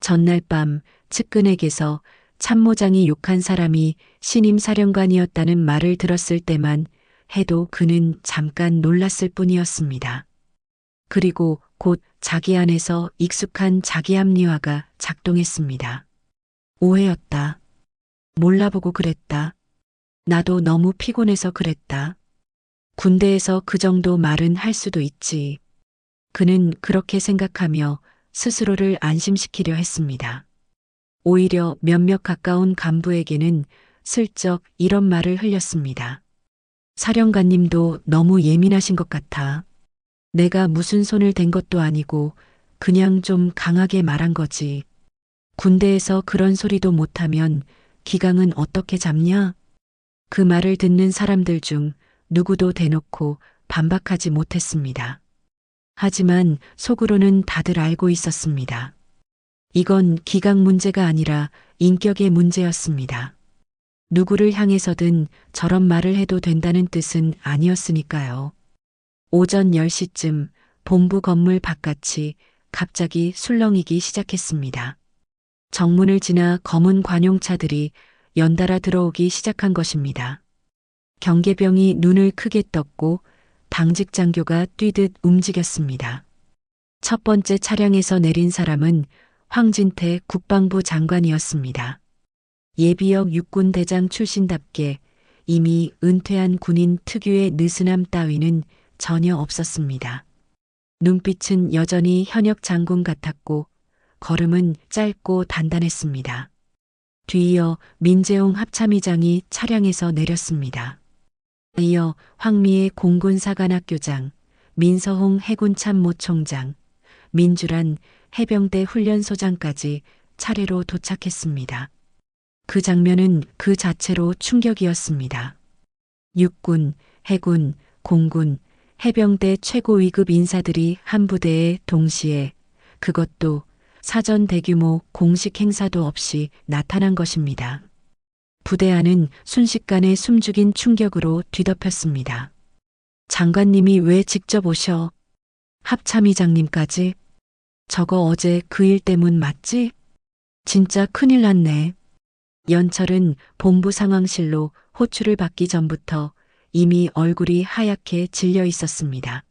전날 밤 측근에게서 참모장이 욕한 사람이 신임 사령관이었다는 말을 들었을 때만 해도 그는 잠깐 놀랐을 뿐이었습니다. 그리고 곧 자기 안에서 익숙한 자기 합리화가 작동했습니다. 오해였다. 몰라보고 그랬다. 나도 너무 피곤해서 그랬다. 군대에서 그 정도 말은 할 수도 있지. 그는 그렇게 생각하며 스스로를 안심시키려 했습니다. 오히려 몇몇 가까운 간부에게는 슬쩍 이런 말을 흘렸습니다. 사령관님도 너무 예민하신 것 같아. 내가 무슨 손을 댄 것도 아니고 그냥 좀 강하게 말한 거지. 군대에서 그런 소리도 못하면 기강은 어떻게 잡냐? 그 말을 듣는 사람들 중 누구도 대놓고 반박하지 못했습니다. 하지만 속으로는 다들 알고 있었습니다. 이건 기강 문제가 아니라 인격의 문제였습니다. 누구를 향해서든 저런 말을 해도 된다는 뜻은 아니었으니까요. 오전 10시쯤 본부 건물 바깥이 갑자기 술렁이기 시작했습니다. 정문을 지나 검은 관용차들이 연달아 들어오기 시작한 것입니다. 경계병이 눈을 크게 떴고 당직 장교가 뛰듯 움직였습니다. 첫 번째 차량에서 내린 사람은 황진태 국방부 장관이었습니다. 예비역 육군대장 출신답게 이미 은퇴한 군인 특유의 느슨함 따위는 전혀 없었습니다. 눈빛은 여전히 현역 장군 같았고 걸음은 짧고 단단했습니다. 뒤이어 민재용 합참의장이 차량에서 내렸습니다. 이어 황미애 공군사관학교장, 민서홍 해군참모총장, 민주란 해병대 훈련소장까지 차례로 도착했습니다. 그 장면은 그 자체로 충격이었습니다. 육군, 해군, 공군, 해병대 최고 위급 인사들이 한 부대에 동시에, 그것도 사전 대규모 공식 행사도 없이 나타난 것입니다. 부대 안은 순식간에 숨죽인 충격으로 뒤덮였습니다. 장관님이 왜 직접 오셔? 합참의장님까지? 저거 어제 그 일 때문 맞지? 진짜 큰일 났네. 연철은 본부 상황실로 호출을 받기 전부터 이미 얼굴이 하얗게 질려 있었습니다.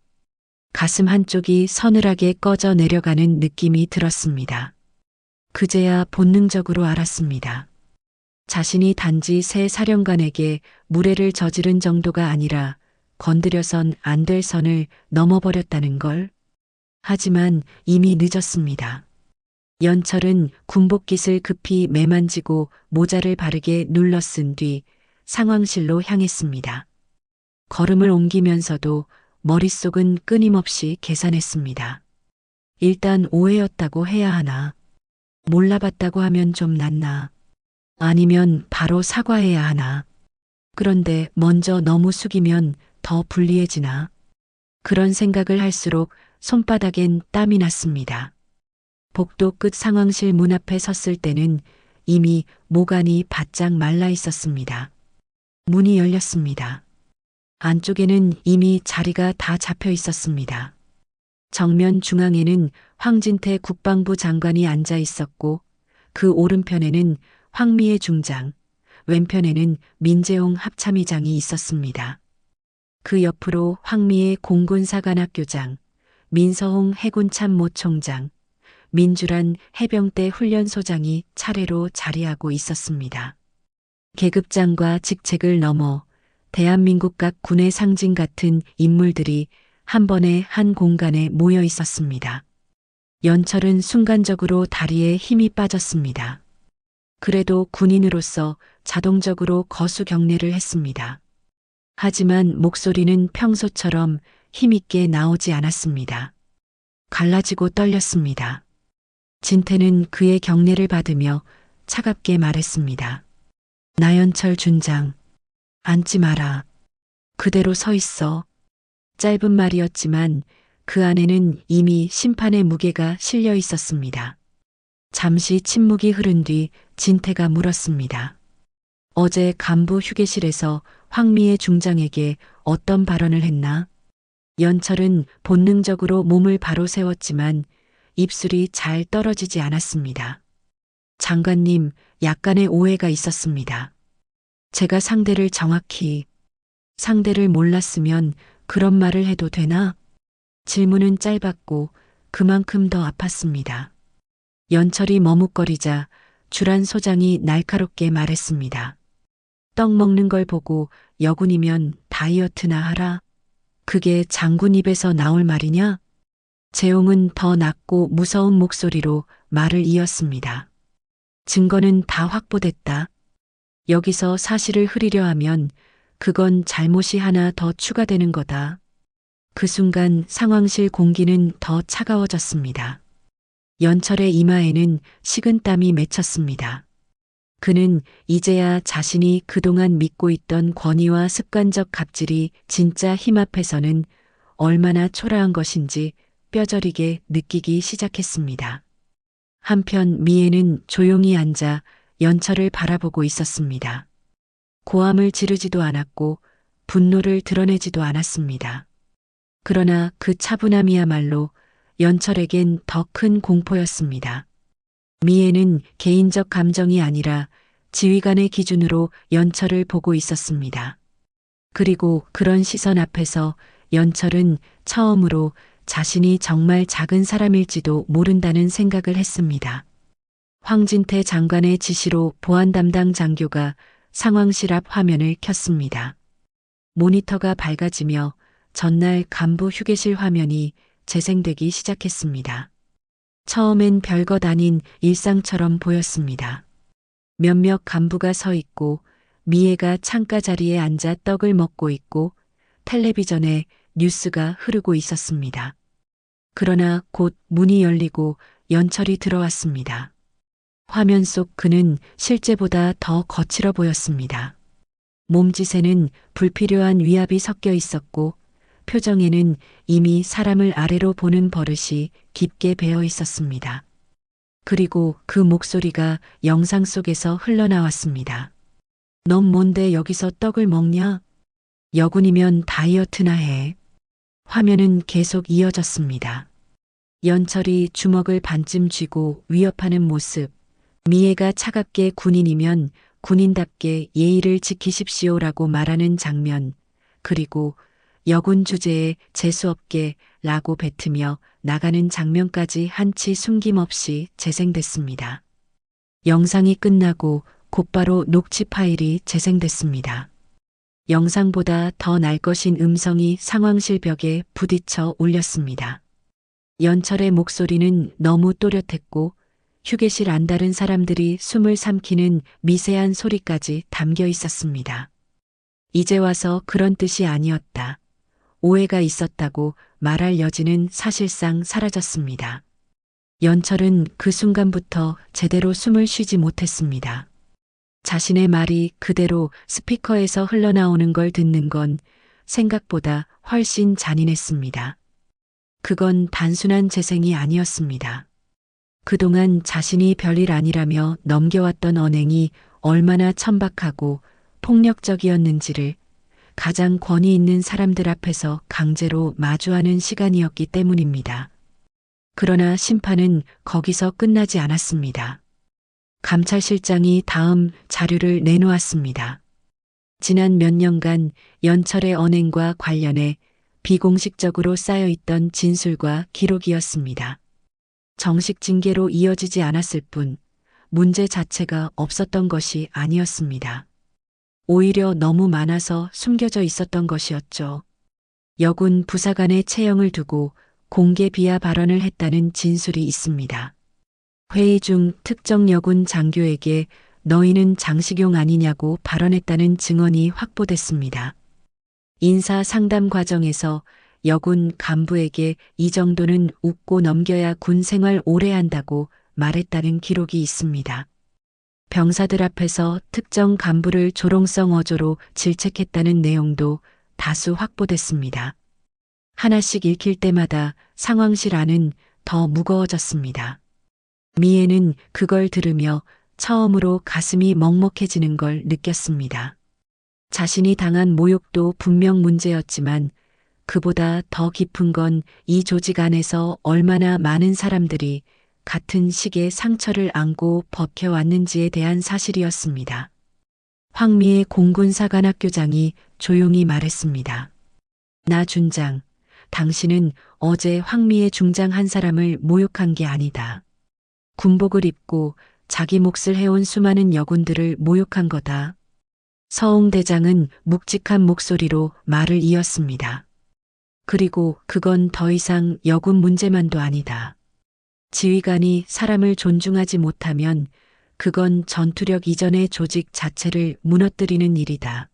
가슴 한쪽이 서늘하게 꺼져 내려가는 느낌이 들었습니다. 그제야 본능적으로 알았습니다. 자신이 단지 새 사령관에게 무례를 저지른 정도가 아니라 건드려선 안 될 선을 넘어버렸다는 걸. 하지만 이미 늦었습니다. 연철은 군복깃을 급히 매만지고 모자를 바르게 눌러 쓴 뒤 상황실로 향했습니다. 걸음을 옮기면서도 머릿속은 끊임없이 계산했습니다. 일단 오해였다고 해야 하나? 몰라봤다고 하면 좀 낫나? 아니면 바로 사과해야 하나? 그런데 먼저 너무 숙이면 더 불리해지나? 그런 생각을 할수록 손바닥엔 땀이 났습니다. 복도 끝 상황실 문 앞에 섰을 때는 이미 모간이 바짝 말라 있었습니다. 문이 열렸습니다. 안쪽에는 이미 자리가 다 잡혀 있었습니다. 정면 중앙에는 황진태 국방부 장관이 앉아 있었고 그 오른편에는 황미애 중장, 왼편에는 민재용 합참의장이 있었습니다. 그 옆으로 황미애 공군사관학교장, 민서홍 해군참모총장, 민주란 해병대 훈련소장이 차례로 자리하고 있었습니다. 계급장과 직책을 넘어 대한민국 각 군의 상징 같은 인물들이 한 번에 한 공간에 모여 있었습니다. 연철은 순간적으로 다리에 힘이 빠졌습니다. 그래도 군인으로서 자동적으로 거수 경례를 했습니다. 하지만 목소리는 평소처럼 힘있게 나오지 않았습니다. 갈라지고 떨렸습니다. 진태는 그의 경례를 받으며 차갑게 말했습니다. 나연철 준장, 앉지 마라. 그대로 서 있어. 짧은 말이었지만 그 안에는 이미 심판의 무게가 실려 있었습니다. 잠시 침묵이 흐른 뒤 진태가 물었습니다. 어제 간부 휴게실에서 황미애 중장에게 어떤 발언을 했나? 연철은 본능적으로 몸을 바로 세웠지만 입술이 잘 떨어지지 않았습니다. 장관님, 약간의 오해가 있었습니다. 제가 상대를 몰랐으면 그런 말을 해도 되나? 질문은 짧았고 그만큼 더 아팠습니다. 연철이 머뭇거리자 주란 소장이 날카롭게 말했습니다. 떡 먹는 걸 보고 여군이면 다이어트나 하라. 그게 장군 입에서 나올 말이냐? 재홍은 더 낮고 무서운 목소리로 말을 이었습니다. 증거는 다 확보됐다. 여기서 사실을 흐리려 하면 그건 잘못이 하나 더 추가되는 거다. 그 순간 상황실 공기는 더 차가워졌습니다. 연철의 이마에는 식은땀이 맺혔습니다. 그는 이제야 자신이 그동안 믿고 있던 권위와 습관적 갑질이 진짜 힘 앞에서는 얼마나 초라한 것인지 뼈저리게 느끼기 시작했습니다. 한편 미애는 조용히 앉아 연철을 바라보고 있었습니다. 고함을 지르지도 않았고 분노를 드러내지도 않았습니다. 그러나 그 차분함이야말로 연철에겐 더 큰 공포였습니다. 미애는 개인적 감정이 아니라 지휘관의 기준으로 연철을 보고 있었습니다. 그리고 그런 시선 앞에서 연철은 처음으로 자신이 정말 작은 사람일지도 모른다는 생각을 했습니다. 황진태 장관의 지시로 보안 담당 장교가 상황실 앞 화면을 켰습니다. 모니터가 밝아지며 전날 간부 휴게실 화면이 재생되기 시작했습니다. 처음엔 별것 아닌 일상처럼 보였습니다. 몇몇 간부가 서 있고 미애가 창가 자리에 앉아 떡을 먹고 있고 텔레비전에 뉴스가 흐르고 있었습니다. 그러나 곧 문이 열리고 연철이 들어왔습니다. 화면 속 그는 실제보다 더 거칠어 보였습니다. 몸짓에는 불필요한 위압이 섞여 있었고 표정에는 이미 사람을 아래로 보는 버릇이 깊게 배어 있었습니다. 그리고 그 목소리가 영상 속에서 흘러나왔습니다. 넌 뭔데 여기서 떡을 먹냐? 여군이면 다이어트나 해. 화면은 계속 이어졌습니다. 연철이 주먹을 반쯤 쥐고 위협하는 모습, 미애가 차갑게 군인이면 군인답게 예의를 지키십시오라고 말하는 장면, 그리고 여군 주제에 재수없게 라고 뱉으며 나가는 장면까지 한치 숨김없이 재생됐습니다. 영상이 끝나고 곧바로 녹취 파일이 재생됐습니다. 영상보다 더 날 것인 음성이 상황실 벽에 부딪혀 울렸습니다. 연철의 목소리는 너무 또렷했고 휴게실 안다른 사람들이 숨을 삼키는 미세한 소리까지 담겨 있었습니다. 이제 와서 그런 뜻이 아니었다. 오해가 있었다고 말할 여지는 사실상 사라졌습니다. 연철은 그 순간부터 제대로 숨을 쉬지 못했습니다. 자신의 말이 그대로 스피커에서 흘러나오는 걸 듣는 건 생각보다 훨씬 잔인했습니다. 그건 단순한 재생이 아니었습니다. 그동안 자신이 별일 아니라며 넘겨왔던 언행이 얼마나 천박하고 폭력적이었는지를 가장 권위 있는 사람들 앞에서 강제로 마주하는 시간이었기 때문입니다. 그러나 심판은 거기서 끝나지 않았습니다. 감찰실장이 다음 자료를 내놓았습니다. 지난 몇 년간 연철의 언행과 관련해 비공식적으로 쌓여있던 진술과 기록이었습니다. 정식 징계로 이어지지 않았을 뿐 문제 자체가 없었던 것이 아니었습니다. 오히려 너무 많아서 숨겨져 있었던 것이었죠. 여군 부사관의 채용을 두고 공개 비하 발언을 했다는 진술이 있습니다. 회의 중 특정 여군 장교에게 너희는 장식용 아니냐고 발언했다는 증언이 확보됐습니다. 인사 상담 과정에서 여군 간부에게 이 정도는 웃고 넘겨야 군 생활 오래 한다고 말했다는 기록이 있습니다. 병사들 앞에서 특정 간부를 조롱성 어조로 질책했다는 내용도 다수 확보됐습니다. 하나씩 읽힐 때마다 상황실 안은 더 무거워졌습니다. 미애는 그걸 들으며 처음으로 가슴이 먹먹해지는 걸 느꼈습니다. 자신이 당한 모욕도 분명 문제였지만 그보다 더 깊은 건 이 조직 안에서 얼마나 많은 사람들이 같은 식의 상처를 안고 버텨왔는지에 대한 사실이었습니다. 황미애 공군사관학교장이 조용히 말했습니다. 나 준장, 당신은 어제 황미애 중장 한 사람을 모욕한 게 아니다. 군복을 입고 자기 몫을 해온 수많은 여군들을 모욕한 거다. 서홍 대장은 묵직한 목소리로 말을 이었습니다. 그리고 그건 더 이상 여군 문제만도 아니다. 지휘관이 사람을 존중하지 못하면 그건 전투력 이전의 조직 자체를 무너뜨리는 일이다.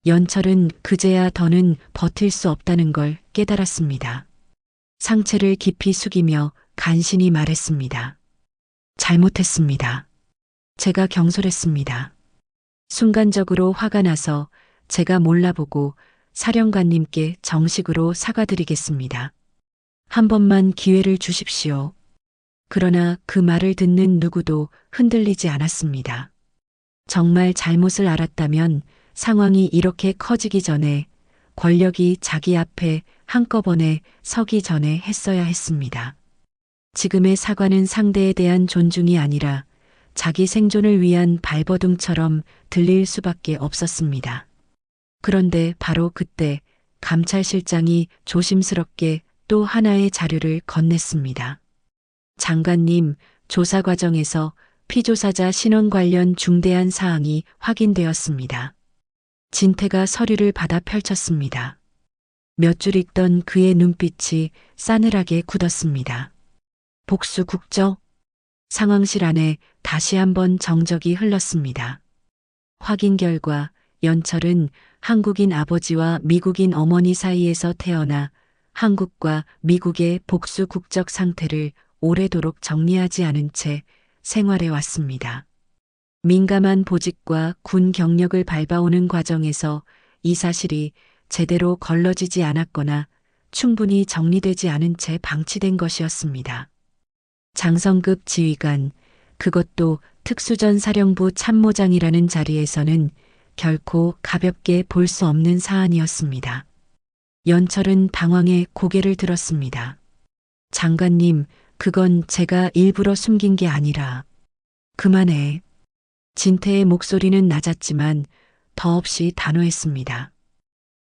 연철은 그제야 더는 버틸 수 없다는 걸 깨달았습니다. 상체를 깊이 숙이며 간신히 말했습니다. 잘못했습니다. 제가 경솔했습니다. 순간적으로 화가 나서 제가 몰라보고 사령관님께 정식으로 사과드리겠습니다. 한 번만 기회를 주십시오. 그러나 그 말을 듣는 누구도 흔들리지 않았습니다. 정말 잘못을 알았다면 상황이 이렇게 커지기 전에, 권력이 자기 앞에 한꺼번에 서기 전에 했어야 했습니다. 지금의 사과는 상대에 대한 존중이 아니라 자기 생존을 위한 발버둥처럼 들릴 수밖에 없었습니다. 그런데 바로 그때 감찰실장이 조심스럽게 또 하나의 자료를 건넸습니다. 장관님, 조사 과정에서 피조사자 신원 관련 중대한 사항이 확인되었습니다. 진태가 서류를 받아 펼쳤습니다. 몇 줄 읽던 그의 눈빛이 싸늘하게 굳었습니다. 복수 국적? 상황실 안에 다시 한번 정적이 흘렀습니다. 확인 결과 연철은 한국인 아버지와 미국인 어머니 사이에서 태어나 한국과 미국의 복수 국적 상태를 오래도록 정리하지 않은 채 생활해 왔습니다. 민감한 보직과 군 경력을 밟아오는 과정에서 이 사실이 제대로 걸러지지 않았거나 충분히 정리되지 않은 채 방치된 것이었습니다. 장성급 지휘관, 그것도 특수전 사령부 참모장이라는 자리에서는 결코 가볍게 볼 수 없는 사안이었습니다. 연철은 당황해 고개를 들었습니다. 장관님, 그건 제가 일부러 숨긴 게 아니라. 그만해. 진태의 목소리는 낮았지만 더없이 단호했습니다.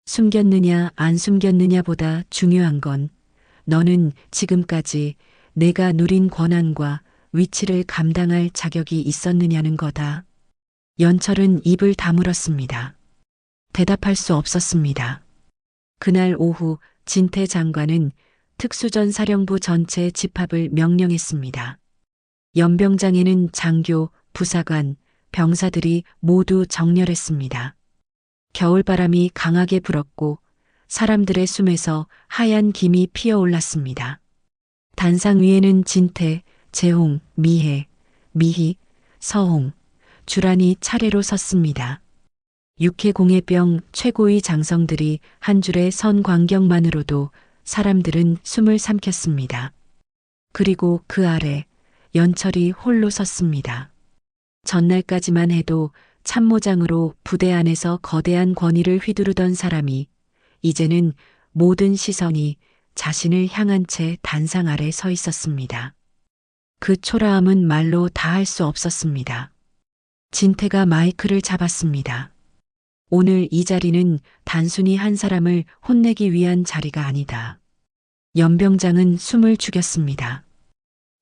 숨겼느냐 안 숨겼느냐보다 중요한 건 너는 지금까지 내가 누린 권한과 위치를 감당할 자격이 있었느냐는 거다. 연철은 입을 다물었습니다. 대답할 수 없었습니다. 그날 오후 진태 장관은 특수전 사령부 전체 집합을 명령했습니다. 연병장에는 장교, 부사관, 병사들이 모두 정렬했습니다. 겨울바람이 강하게 불었고 사람들의 숨에서 하얀 김이 피어올랐습니다. 단상 위에는 진태, 재홍, 미해, 미희, 서홍, 주란이 차례로 섰습니다. 육해공예병 최고위 장성들이 한 줄의 선 광경만으로도 사람들은 숨을 삼켰습니다. 그리고 그 아래 연철이 홀로 섰습니다. 전날까지만 해도 참모장으로 부대 안에서 거대한 권위를 휘두르던 사람이 이제는 모든 시선이 자신을 향한 채 단상 아래 서 있었습니다. 그 초라함은 말로 다할 수 없었습니다. 진태가 마이크를 잡았습니다. 오늘 이 자리는 단순히 한 사람을 혼내기 위한 자리가 아니다. 연병장은 숨을 죽였습니다.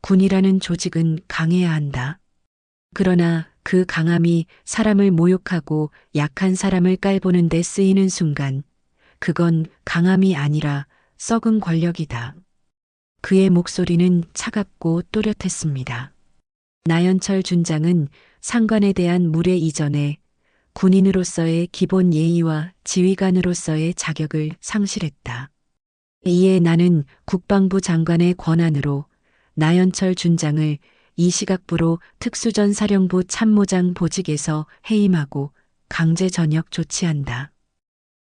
군이라는 조직은 강해야 한다. 그러나 그 강함이 사람을 모욕하고 약한 사람을 깔보는 데 쓰이는 순간 그건 강함이 아니라 썩은 권력이다. 그의 목소리는 차갑고 또렷했습니다. 나연철 준장은 상관에 대한 무례 이전에 군인으로서의 기본 예의와 지휘관으로서의 자격을 상실했다. 이에 나는 국방부 장관의 권한으로 나연철 준장을 이 시각부로 특수전 사령부 참모장 보직에서 해임하고 강제 전역 조치한다.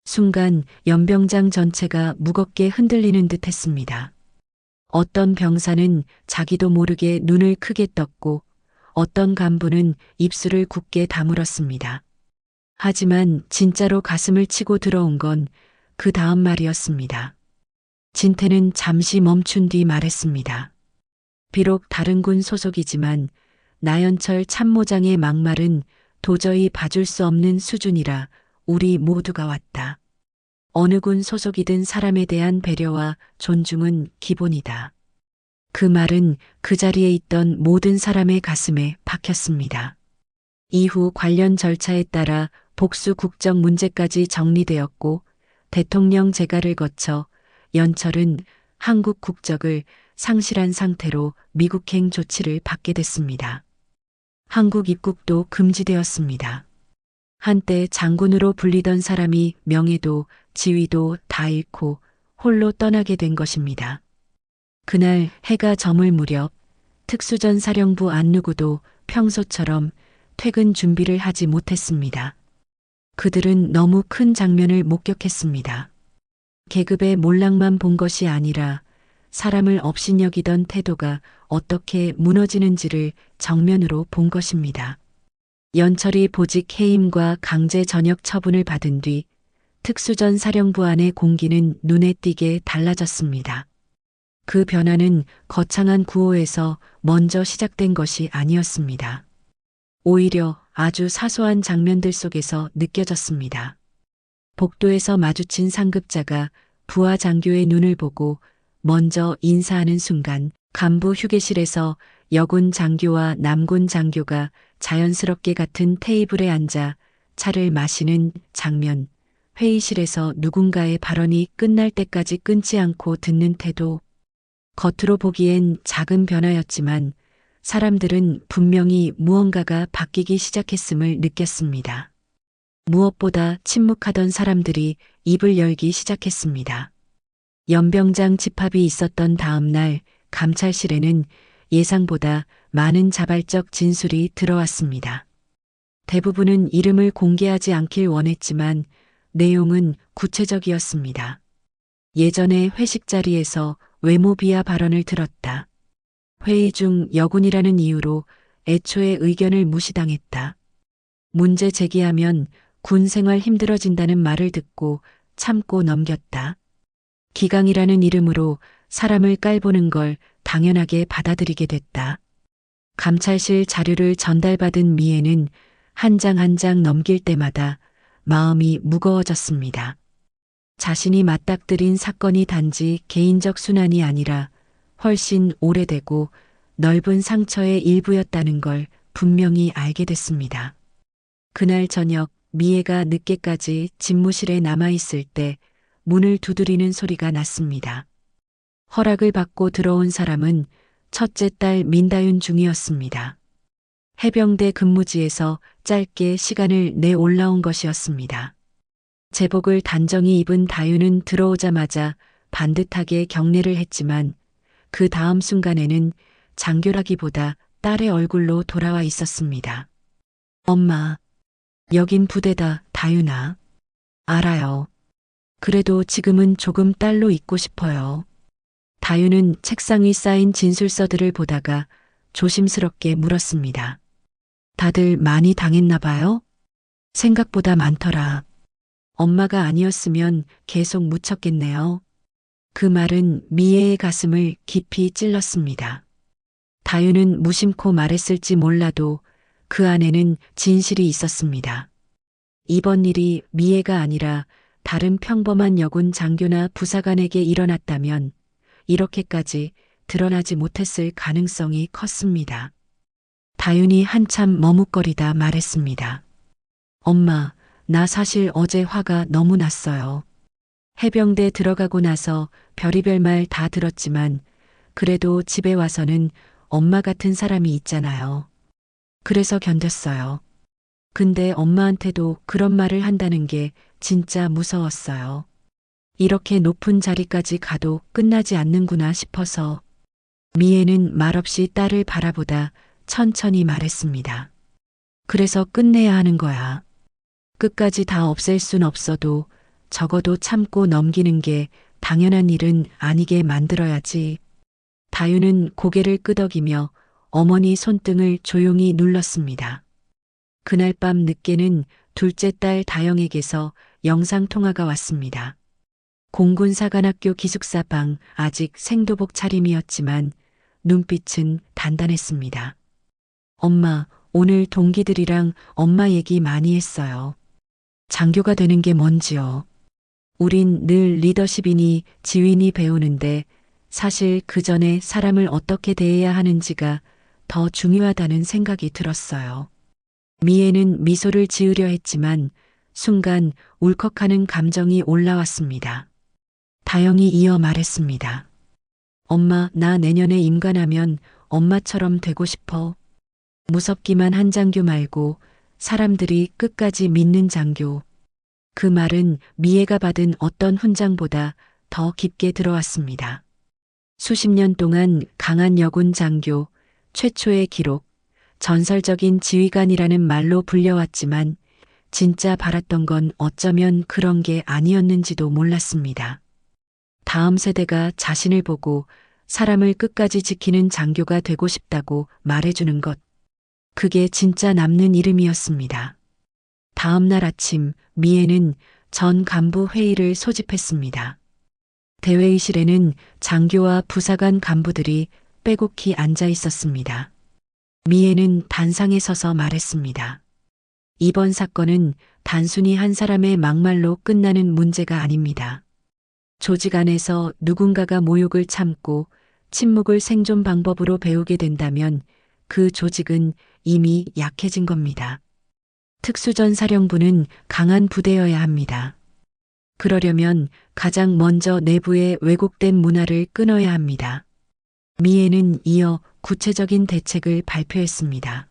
순간 연병장 전체가 무겁게 흔들리는 듯 했습니다. 어떤 병사는 자기도 모르게 눈을 크게 떴고 어떤 간부는 입술을 굳게 다물었습니다. 하지만 진짜로 가슴을 치고 들어온 건 그 다음 말이었습니다. 진태는 잠시 멈춘 뒤 말했습니다. 비록 다른 군 소속이지만 나연철 참모장의 막말은 도저히 봐줄 수 없는 수준이라 우리 모두가 왔다. 어느 군 소속이든 사람에 대한 배려와 존중은 기본이다. 그 말은 그 자리에 있던 모든 사람의 가슴에 박혔습니다. 이후 관련 절차에 따라 복수 국적 문제까지 정리되었고 대통령 재가를 거쳐 연철은 한국 국적을 상실한 상태로 미국행 조치를 받게 됐습니다. 한국 입국도 금지되었습니다. 한때 장군으로 불리던 사람이 명예도 지위도 다 잃고 홀로 떠나게 된 것입니다. 그날 해가 저물 무렵 특수전 사령부 안누구도 평소처럼 퇴근 준비를 하지 못했습니다. 그들은 너무 큰 장면을 목격했습니다. 계급의 몰락만 본 것이 아니라 사람을 업신여기던 태도가 어떻게 무너지는지를 정면으로 본 것입니다. 연철이 보직 해임과 강제 전역 처분을 받은 뒤 특수전 사령부 안의 공기는 눈에 띄게 달라졌습니다. 그 변화는 거창한 구호에서 먼저 시작된 것이 아니었습니다. 오히려 아주 사소한 장면들 속에서 느껴졌습니다. 복도에서 마주친 상급자가 부하 장교의 눈을 보고 먼저 인사하는 순간 간부 휴게실에서 여군 장교와 남군 장교가 자연스럽게 같은 테이블에 앉아 차를 마시는 장면, 회의실에서 누군가의 발언이 끝날 때까지 끊지 않고 듣는 태도. 겉으로 보기엔 작은 변화였지만 사람들은 분명히 무언가가 바뀌기 시작했음을 느꼈습니다. 무엇보다 침묵하던 사람들이 입을 열기 시작했습니다. 연병장 집합이 있었던 다음 날 감찰실에는 예상보다 많은 자발적 진술이 들어왔습니다. 대부분은 이름을 공개하지 않길 원했지만 내용은 구체적이었습니다. 예전에 회식 자리에서 외모 비하 발언을 들었다. 회의 중 여군이라는 이유로 애초에 의견을 무시당했다. 문제 제기하면 군 생활 힘들어진다는 말을 듣고 참고 넘겼다. 기강이라는 이름으로 사람을 깔보는 걸 당연하게 받아들이게 됐다. 감찰실 자료를 전달받은 미애는 한 장 한 장 넘길 때마다 마음이 무거워졌습니다. 자신이 맞닥뜨린 사건이 단지 개인적 순환이 아니라 훨씬 오래되고 넓은 상처의 일부였다는 걸 분명히 알게 됐습니다. 그날 저녁 미애가 늦게까지 집무실에 남아있을 때 문을 두드리는 소리가 났습니다. 허락을 받고 들어온 사람은 첫째 딸 민다윤 중이었습니다. 해병대 근무지에서 짧게 시간을 내 올라온 것이었습니다. 제복을 단정히 입은 다윤은 들어오자마자 반듯하게 경례를 했지만 그 다음 순간에는 장교라기보다 딸의 얼굴로 돌아와 있었습니다. 엄마, 여긴 부대다, 다윤아. 알아요. 그래도 지금은 조금 딸로 있고 싶어요. 다윤은 책상 위 쌓인 진술서들을 보다가 조심스럽게 물었습니다. 다들 많이 당했나 봐요? 생각보다 많더라. 엄마가 아니었으면 계속 묻혔겠네요. 그 말은 미애의 가슴을 깊이 찔렀습니다. 다윤은 무심코 말했을지 몰라도 그 안에는 진실이 있었습니다. 이번 일이 미애가 아니라 다른 평범한 여군 장교나 부사관에게 일어났다면 이렇게까지 드러나지 못했을 가능성이 컸습니다. 다윤이 한참 머뭇거리다 말했습니다. 엄마, 나 사실 어제 화가 너무 났어요. 해병대 들어가고 나서 별의별 말 다 들었지만 그래도 집에 와서는 엄마 같은 사람이 있잖아요. 그래서 견뎠어요. 근데 엄마한테도 그런 말을 한다는 게 진짜 무서웠어요. 이렇게 높은 자리까지 가도 끝나지 않는구나 싶어서. 미애는 말없이 딸을 바라보다 천천히 말했습니다. 그래서 끝내야 하는 거야. 끝까지 다 없앨 순 없어도 적어도 참고 넘기는 게 당연한 일은 아니게 만들어야지. 다윤은 고개를 끄덕이며 어머니 손등을 조용히 눌렀습니다. 그날 밤 늦게는 둘째 딸 다영에게서 영상통화가 왔습니다. 공군사관학교 기숙사방 아직 생도복 차림이었지만 눈빛은 단단했습니다. 엄마, 오늘 동기들이랑 엄마 얘기 많이 했어요. 장교가 되는 게 뭔지요. 우린 늘 리더십이니 지휘니 배우는데 사실 그 전에 사람을 어떻게 대해야 하는지가 더 중요하다는 생각이 들었어요. 미애는 미소를 지으려 했지만 순간 울컥하는 감정이 올라왔습니다. 다영이 이어 말했습니다. 엄마, 나 내년에 임관하면 엄마처럼 되고 싶어. 무섭기만 한 장교 말고 사람들이 끝까지 믿는 장교. 그 말은 미애가 받은 어떤 훈장보다 더 깊게 들어왔습니다. 수십 년 동안 강한 여군 장교, 최초의 기록, 전설적인 지휘관이라는 말로 불려왔지만 진짜 바랐던 건 어쩌면 그런 게 아니었는지도 몰랐습니다. 다음 세대가 자신을 보고 사람을 끝까지 지키는 장교가 되고 싶다고 말해주는 것. 그게 진짜 남는 이름이었습니다. 다음 날 아침 미애는 전 간부 회의를 소집했습니다. 대회의실에는 장교와 부사관 간부들이 빼곡히 앉아 있었습니다. 미애는 단상에 서서 말했습니다. 이번 사건은 단순히 한 사람의 막말로 끝나는 문제가 아닙니다. 조직 안에서 누군가가 모욕을 참고 침묵을 생존 방법으로 배우게 된다면 그 조직은 이미 약해진 겁니다. 특수전사령부는 강한 부대여야 합니다. 그러려면 가장 먼저 내부의 왜곡된 문화를 끊어야 합니다. 미애는 이어 구체적인 대책을 발표했습니다.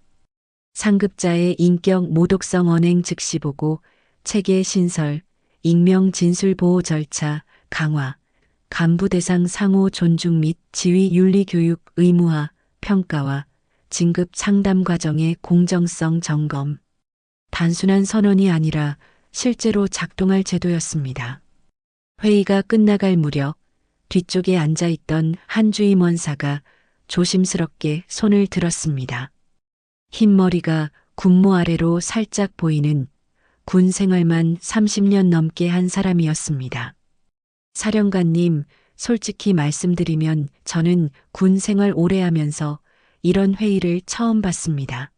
상급자의 인격 모독성 언행 즉시 보고, 체계 신설, 익명 진술 보호 절차 강화, 간부 대상 상호 존중 및 지휘 윤리 교육 의무화, 평가와 진급 상담 과정의 공정성 점검. 단순한 선언이 아니라 실제로 작동할 제도였습니다. 회의가 끝나갈 무렵 뒤쪽에 앉아있던 한 주임원사가 조심스럽게 손을 들었습니다. 흰 머리가 군모 아래로 살짝 보이는 군 생활만 30년 넘게 한 사람이었습니다. 사령관님, 솔직히 말씀드리면 저는 군 생활 오래 하면서 이런 회의를 처음 봤습니다.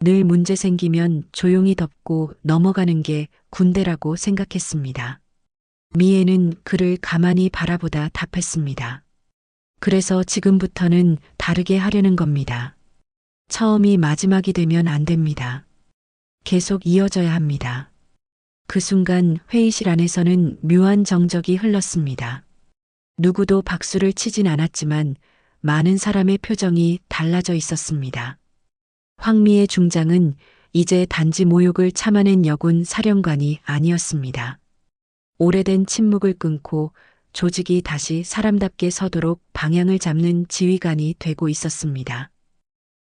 늘 문제 생기면 조용히 덮고 넘어가는 게 군대라고 생각했습니다. 미애는 그를 가만히 바라보다 답했습니다. 그래서 지금부터는 다르게 하려는 겁니다. 처음이 마지막이 되면 안 됩니다. 계속 이어져야 합니다. 그 순간 회의실 안에서는 묘한 정적이 흘렀습니다. 누구도 박수를 치진 않았지만 많은 사람의 표정이 달라져 있었습니다. 황미의 중장은 이제 단지 모욕을 참아낸 여군 사령관이 아니었습니다. 오래된 침묵을 끊고 조직이 다시 사람답게 서도록 방향을 잡는 지휘관이 되고 있었습니다.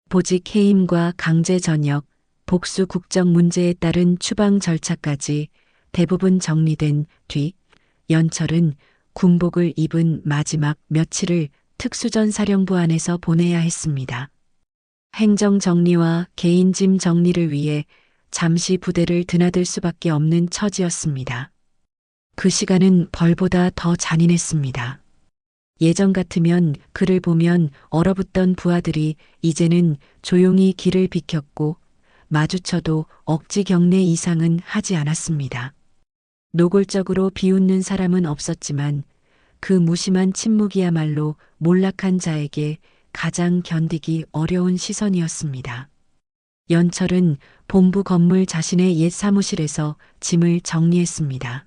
보직 해임과 강제 전역, 복수 국정 문제에 따른 추방 절차까지 대부분 정리된 뒤 연철은 군복을 입은 마지막 며칠을 특수전사령부 안에서 보내야 했습니다. 행정 정리와 개인 짐 정리를 위해 잠시 부대를 드나들 수밖에 없는 처지였습니다. 그 시간은 벌보다 더 잔인했습니다. 예전 같으면 그를 보면 얼어붙던 부하들이 이제는 조용히 길을 비켰고 마주쳐도 억지 경례 이상은 하지 않았습니다. 노골적으로 비웃는 사람은 없었지만 그 무심한 침묵이야말로 몰락한 자에게 가장 견디기 어려운 시선이었습니다. 연철은 본부 건물 자신의 옛 사무실에서 짐을 정리했습니다.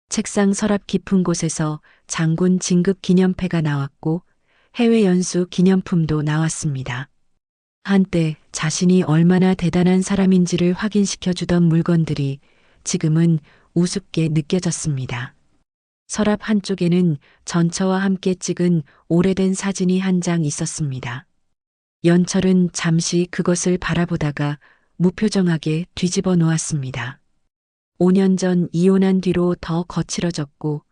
책상 서랍 깊은 곳에서 장군 진급 기념패가 나왔고 해외 연수 기념품도 나왔습니다. 한때 자신이 얼마나 대단한 사람인지를 확인시켜주던 물건들이 지금은 우습게 느껴졌습니다. 서랍 한쪽에는 전처와 함께 찍은 오래된 사진이 한 장 있었습니다. 연철은 잠시 그것을 바라보다가 무표정하게 뒤집어 놓았습니다. 5년 전 이혼한 뒤로 더 거칠어졌고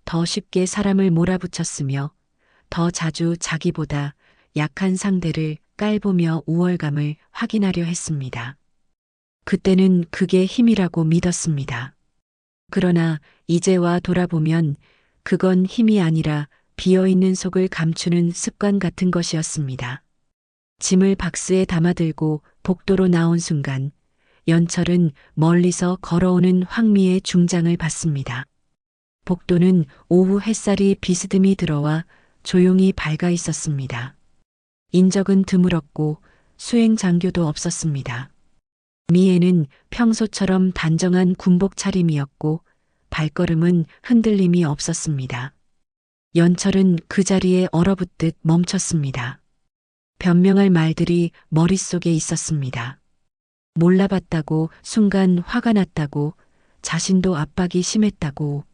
더 쉽게 사람을 몰아붙였으며 더 자주 자기보다 약한 상대를 깔보며 우월감을 확인하려 했습니다. 그때는 그게 힘이라고 믿었습니다. 그러나 이제와 돌아보면 그건 힘이 아니라 비어있는 속을 감추는 습관 같은 것이었습니다. 짐을 박스에 담아들고 복도로 나온 순간 연철은 멀리서 걸어오는 황미의 중장을 봤습니다. 복도는 오후 햇살이 비스듬히 들어와 조용히 밝아 있었습니다. 인적은 드물었고 수행 장교도 없었습니다. 미애는 평소처럼 단정한 군복 차림이었고 발걸음은 흔들림이 없었습니다. 연철은 그 자리에 얼어붙듯 멈췄습니다. 변명할 말들이 머릿속에 있었습니다. 몰라봤다고, 순간 화가 났다고, 자신도 압박이 심했다고.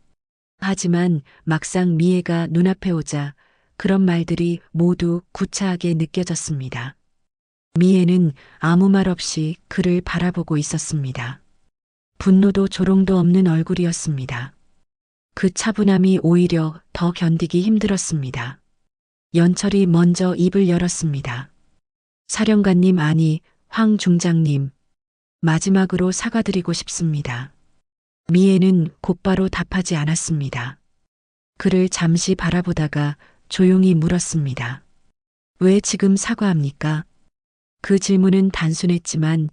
하지만 막상 미애가 눈앞에 오자 그런 말들이 모두 구차하게 느껴졌습니다. 미애는 아무 말 없이 그를 바라보고 있었습니다. 분노도 조롱도 없는 얼굴이었습니다. 그 차분함이 오히려 더 견디기 힘들었습니다. 연철이 먼저 입을 열었습니다. 사령관님, 아니, 황 중장님. 마지막으로 사과드리고 싶습니다. 미애는 곧바로 답하지 않았습니다. 그를 잠시 바라보다가 조용히 물었습니다. 왜 지금 사과합니까? 그 질문은 단순했지만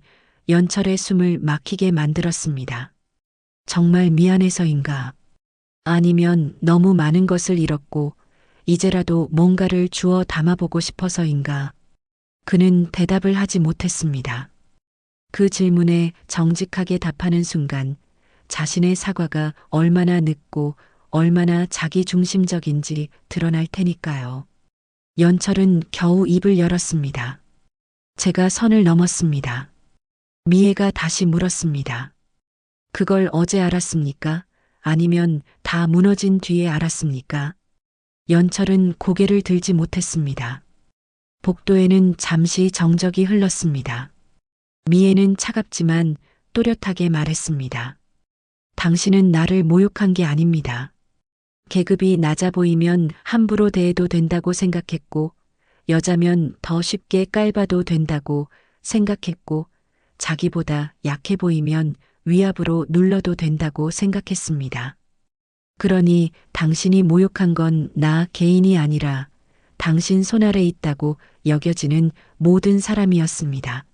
연철의 숨을 막히게 만들었습니다. 정말 미안해서인가? 아니면 너무 많은 것을 잃었고 이제라도 뭔가를 주워 담아보고 싶어서인가? 그는 대답을 하지 못했습니다. 그 질문에 정직하게 답하는 순간 자신의 사과가 얼마나 늦고 얼마나 자기중심적인지 드러날 테니까요. 연철은 겨우 입을 열었습니다. 제가 선을 넘었습니다. 미애가 다시 물었습니다. 그걸 어제 알았습니까? 아니면 다 무너진 뒤에 알았습니까? 연철은 고개를 들지 못했습니다. 복도에는 잠시 정적이 흘렀습니다. 미애는 차갑지만 또렷하게 말했습니다. 당신은 나를 모욕한 게 아닙니다. 계급이 낮아 보이면 함부로 대해도 된다고 생각했고, 여자면 더 쉽게 깔봐도 된다고 생각했고, 자기보다 약해 보이면 위압으로 눌러도 된다고 생각했습니다. 그러니 당신이 모욕한 건 나 개인이 아니라 당신 손 아래 있다고 여겨지는 모든 사람이었습니다.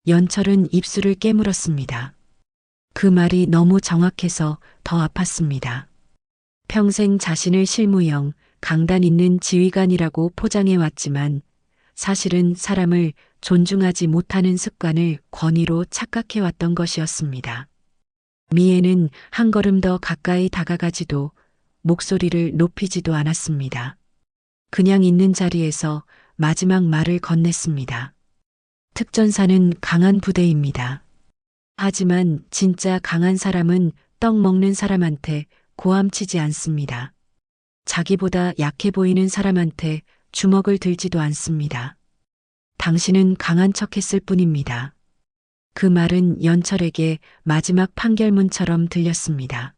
연철은 입술을 깨물었습니다. 그 말이 너무 정확해서 더 아팠습니다. 평생 자신을 실무형, 강단 있는 지휘관이라고 포장해 왔지만 사실은 사람을 존중하지 못하는 습관을 권위로 착각해 왔던 것이었습니다. 미애는 한 걸음 더 가까이 다가가지도 목소리를 높이지도 않았습니다. 그냥 있는 자리에서 마지막 말을 건넸습니다. 특전사는 강한 부대입니다. 하지만 진짜 강한 사람은 떡 먹는 사람한테 고함치지 않습니다. 자기보다 약해 보이는 사람한테 주먹을 들지도 않습니다. 당신은 강한 척했을 뿐입니다. 그 말은 연철에게 마지막 판결문처럼 들렸습니다.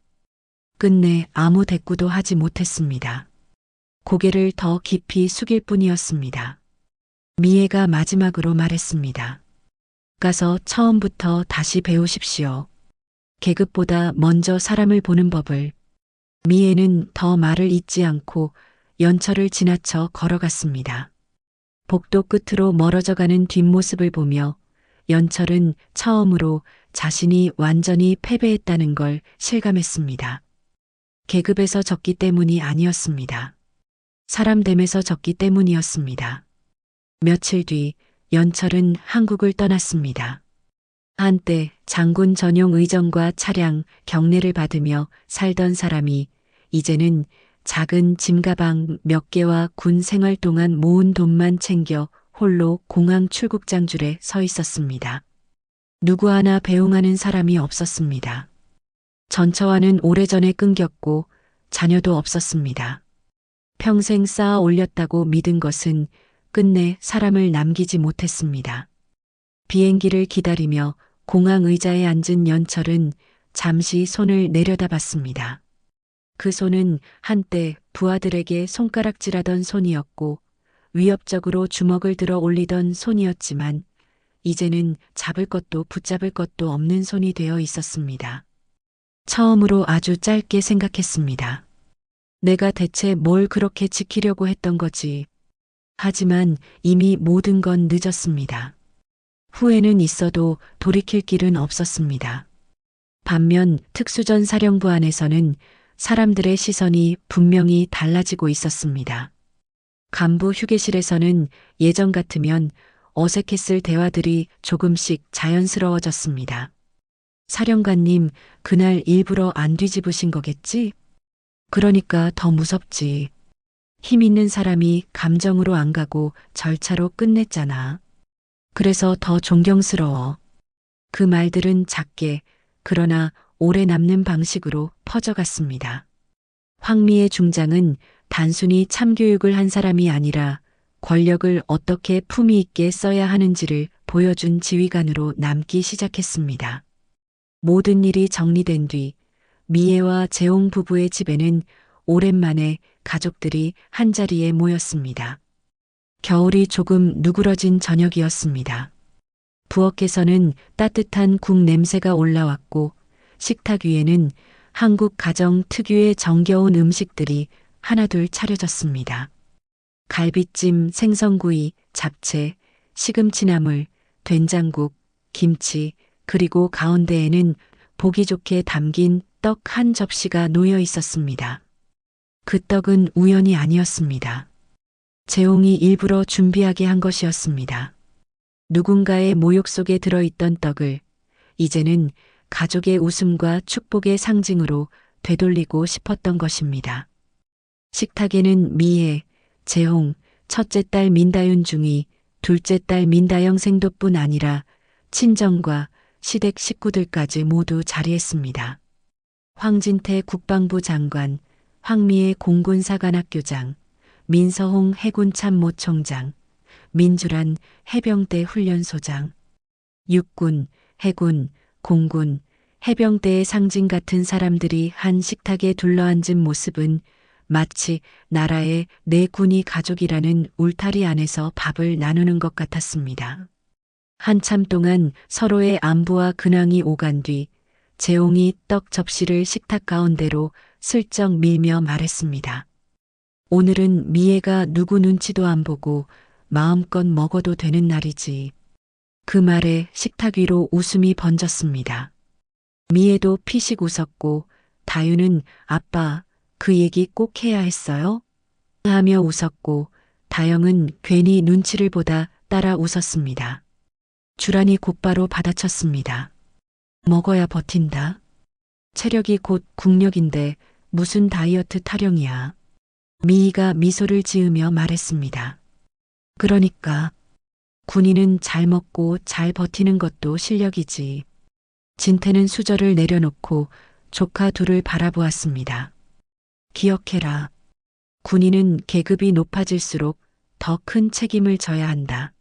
끝내 아무 대꾸도 하지 못했습니다. 고개를 더 깊이 숙일 뿐이었습니다. 미애가 마지막으로 말했습니다. 가서 처음부터 다시 배우십시오. 계급보다 먼저 사람을 보는 법을. 미애는 더 말을 잇지 않고 연철을 지나쳐 걸어갔습니다. 복도 끝으로 멀어져가는 뒷모습을 보며 연철은 처음으로 자신이 완전히 패배했다는 걸 실감했습니다. 계급에서 졌기 때문이 아니었습니다. 사람됨에서 졌기 때문이었습니다. 며칠 뒤 연철은 한국을 떠났습니다. 한때 장군 전용 의정과 차량, 경례를 받으며 살던 사람이 이제는 작은 짐가방 몇 개와 군 생활 동안 모은 돈만 챙겨 홀로 공항 출국장 줄에 서 있었습니다. 누구 하나 배웅하는 사람이 없었습니다. 전처와는 오래전에 끊겼고 자녀도 없었습니다. 평생 쌓아 올렸다고 믿은 것은 끝내 사람을 남기지 못했습니다. 비행기를 기다리며 공항 의자에 앉은 연철은 잠시 손을 내려다봤습니다. 그 손은 한때 부하들에게 손가락질하던 손이었고 위협적으로 주먹을 들어 올리던 손이었지만 이제는 잡을 것도 붙잡을 것도 없는 손이 되어 있었습니다. 처음으로 아주 짧게 생각했습니다. 내가 대체 뭘 그렇게 지키려고 했던 거지. 하지만 이미 모든 건 늦었습니다. 후회는 있어도 돌이킬 길은 없었습니다. 반면 특수전 사령부 안에서는 사람들의 시선이 분명히 달라지고 있었습니다. 간부 휴게실에서는 예전 같으면 어색했을 대화들이 조금씩 자연스러워졌습니다. 사령관님, 그날 일부러 안 뒤집으신 거겠지? 그러니까 더 무섭지. 힘 있는 사람이 감정으로 안 가고 절차로 끝냈잖아. 그래서 더 존경스러워. 그 말들은 작게, 그러나 오래 남는 방식으로 퍼져갔습니다. 황미의 중장은 단순히 참교육을 한 사람이 아니라 권력을 어떻게 품위 있게 써야 하는지를 보여준 지휘관으로 남기 시작했습니다. 모든 일이 정리된 뒤 미애와 재홍 부부의 집에는 오랜만에 가족들이 한자리에 모였습니다. 겨울이 조금 누그러진 저녁이었습니다. 부엌에서는 따뜻한 국 냄새가 올라왔고 식탁 위에는 한국 가정 특유의 정겨운 음식들이 하나둘 차려졌습니다. 갈비찜, 생선구이, 잡채, 시금치나물, 된장국, 김치, 그리고 가운데에는 보기 좋게 담긴 떡 한 접시가 놓여 있었습니다. 그 떡은 우연이 아니었습니다. 재홍이 일부러 준비하게 한 것이었습니다. 누군가의 모욕 속에 들어있던 떡을 이제는 가족의 웃음과 축복의 상징으로 되돌리고 싶었던 것입니다. 식탁에는 미애, 재홍, 첫째 딸 민다윤 중이, 둘째 딸 민다영 생도뿐 아니라 친정과 시댁 식구들까지 모두 자리했습니다. 황진태 국방부 장관, 황미애 공군사관학교장, 민서홍 해군참모총장, 민주란 해병대 훈련소장, 육군, 해군, 공군, 해병대의 상징 같은 사람들이 한 식탁에 둘러앉은 모습은 마치 나라의 내 군이 가족이라는 울타리 안에서 밥을 나누는 것 같았습니다. 한참 동안 서로의 안부와 근황이 오간 뒤 재홍이 떡 접시를 식탁 가운데로 슬쩍 밀며 말했습니다. 오늘은 미애가 누구 눈치도 안 보고 마음껏 먹어도 되는 날이지. 그 말에 식탁 위로 웃음이 번졌습니다. 미애도 피식 웃었고 다윤은 아빠, 그 얘기 꼭 해야 했어요? 하며 웃었고 다영은 괜히 눈치를 보다 따라 웃었습니다. 주란이 곧바로 받아쳤습니다. 먹어야 버틴다. 체력이 곧 국력인데 무슨 다이어트 타령이야. 미희가 미소를 지으며 말했습니다. 그러니까 군인은 잘 먹고 잘 버티는 것도 실력이지. 진태는 수저를 내려놓고 조카 둘을 바라보았습니다. 기억해라. 군인은 계급이 높아질수록 더 큰 책임을 져야 한다.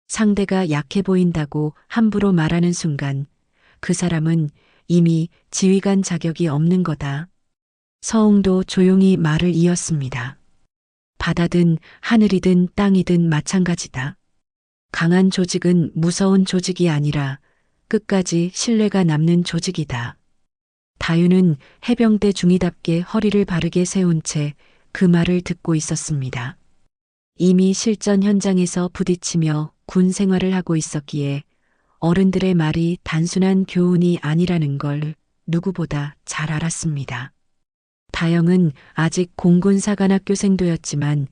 상대가 약해 보인다고 함부로 말하는 순간 그 사람은 이미 지휘관 자격이 없는 거다. 서웅도 조용히 말을 이었습니다. 바다든 하늘이든 땅이든 마찬가지다. 강한 조직은 무서운 조직이 아니라 끝까지 신뢰가 남는 조직이다. 다윤은 해병대 중위답게 허리를 바르게 세운 채 그 말을 듣고 있었습니다. 이미 실전 현장에서 부딪히며 군 생활을 하고 있었기에 어른들의 말이 단순한 교훈이 아니라는 걸 누구보다 잘 알았습니다. 다영은 아직 공군사관학교생도였지만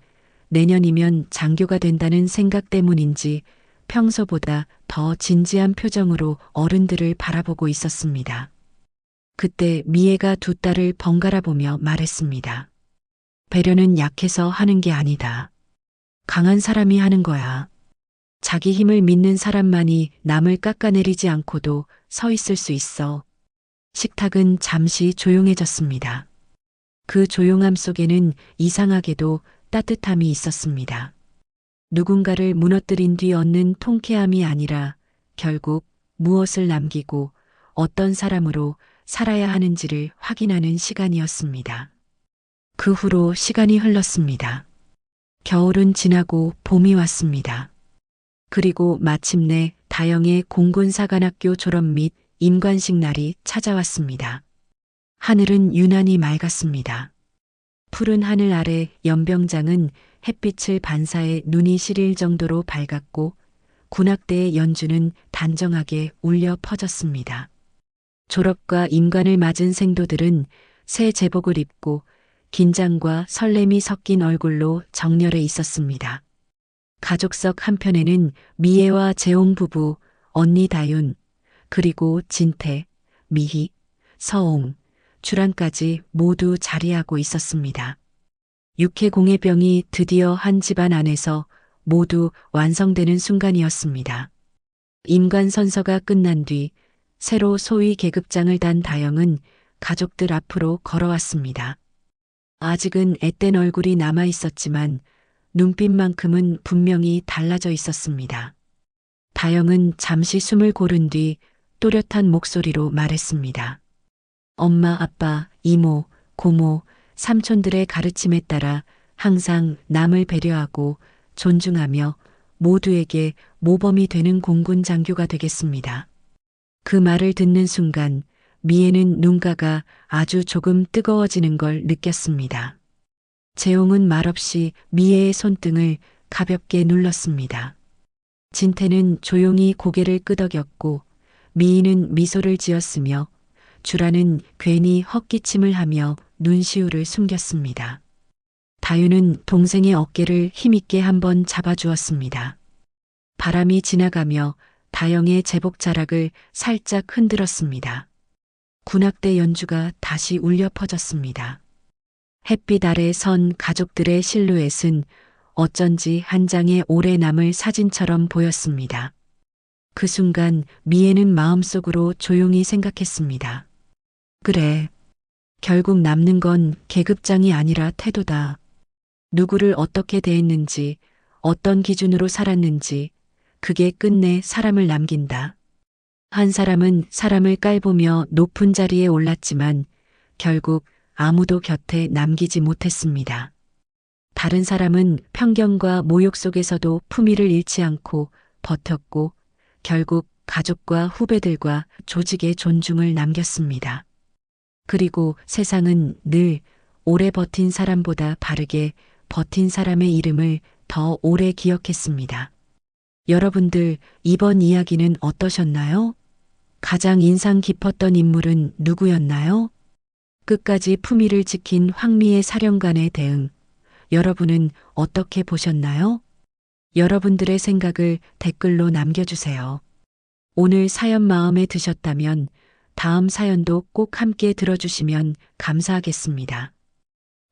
내년이면 장교가 된다는 생각 때문인지 평소보다 더 진지한 표정으로 어른들을 바라보고 있었습니다. 그때 미애가 두 딸을 번갈아 보며 말했습니다. 배려는 약해서 하는 게 아니다. 강한 사람이 하는 거야. 자기 힘을 믿는 사람만이 남을 깎아내리지 않고도 서 있을 수 있어. 식탁은 잠시 조용해졌습니다. 그 조용함 속에는 이상하게도 따뜻함이 있었습니다. 누군가를 무너뜨린 뒤 얻는 통쾌함이 아니라 결국 무엇을 남기고 어떤 사람으로 살아야 하는지를 확인하는 시간이었습니다. 그 후로 시간이 흘렀습니다. 겨울은 지나고 봄이 왔습니다. 그리고 마침내 다영의 공군사관학교 졸업 및 임관식 날이 찾아왔습니다. 하늘은 유난히 맑았습니다. 푸른 하늘 아래 연병장은 햇빛을 반사해 눈이 시릴 정도로 밝았고 군악대의 연주는 단정하게 울려 퍼졌습니다. 졸업과 임관을 맞은 생도들은 새 제복을 입고 긴장과 설렘이 섞인 얼굴로 정렬해 있었습니다. 가족석 한편에는 미애와 재홍 부부, 언니 다윤, 그리고 진태, 미희, 서옹, 주란까지 모두 자리하고 있었습니다. 육해공예병이 드디어 한 집안 안에서 모두 완성되는 순간이었습니다. 임관선서가 끝난 뒤 새로 소위 계급장을 단 다영은 가족들 앞으로 걸어왔습니다. 아직은 앳된 얼굴이 남아 있었지만 눈빛만큼은 분명히 달라져 있었습니다. 다영은 잠시 숨을 고른 뒤 또렷한 목소리로 말했습니다. 엄마, 아빠, 이모, 고모, 삼촌들의 가르침에 따라 항상 남을 배려하고 존중하며 모두에게 모범이 되는 공군 장교가 되겠습니다. 그 말을 듣는 순간 미애는 눈가가 아주 조금 뜨거워지는 걸 느꼈습니다. 재홍은 말없이 미애의 손등을 가볍게 눌렀습니다. 진태는 조용히 고개를 끄덕였고 미희는 미소를 지었으며 주라는 괜히 헛기침을 하며 눈시울을 숨겼습니다. 다윤은 동생의 어깨를 힘있게 한번 잡아주었습니다. 바람이 지나가며 다영의 제복 자락을 살짝 흔들었습니다. 군악대 연주가 다시 울려 퍼졌습니다. 햇빛 아래 선 가족들의 실루엣은 어쩐지 한 장의 오래 남을 사진처럼 보였습니다. 그 순간 미애는 마음속으로 조용히 생각했습니다. 그래. 결국 남는 건 계급장이 아니라 태도다. 누구를 어떻게 대했는지, 어떤 기준으로 살았는지, 그게 끝내 사람을 남긴다. 한 사람은 사람을 깔보며 높은 자리에 올랐지만 결국 아무도 곁에 남기지 못했습니다. 다른 사람은 편견과 모욕 속에서도 품위를 잃지 않고 버텼고 결국 가족과 후배들과 조직의 존중을 남겼습니다. 그리고 세상은 늘 오래 버틴 사람보다 바르게 버틴 사람의 이름을 더 오래 기억했습니다. 여러분들 이번 이야기는 어떠셨나요? 가장 인상 깊었던 인물은 누구였나요? 끝까지 품위를 지킨 황미의 사령관의 대응, 여러분은 어떻게 보셨나요? 여러분들의 생각을 댓글로 남겨주세요. 오늘 사연 마음에 드셨다면 다음 사연도 꼭 함께 들어주시면 감사하겠습니다.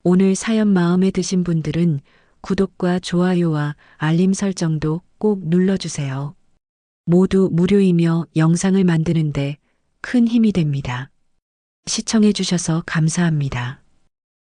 오늘 사연 마음에 드신 분들은 구독과 좋아요와 알림 설정도 꼭 눌러주세요. 모두 무료이며 영상을 만드는데 큰 힘이 됩니다. 시청해주셔서 감사합니다.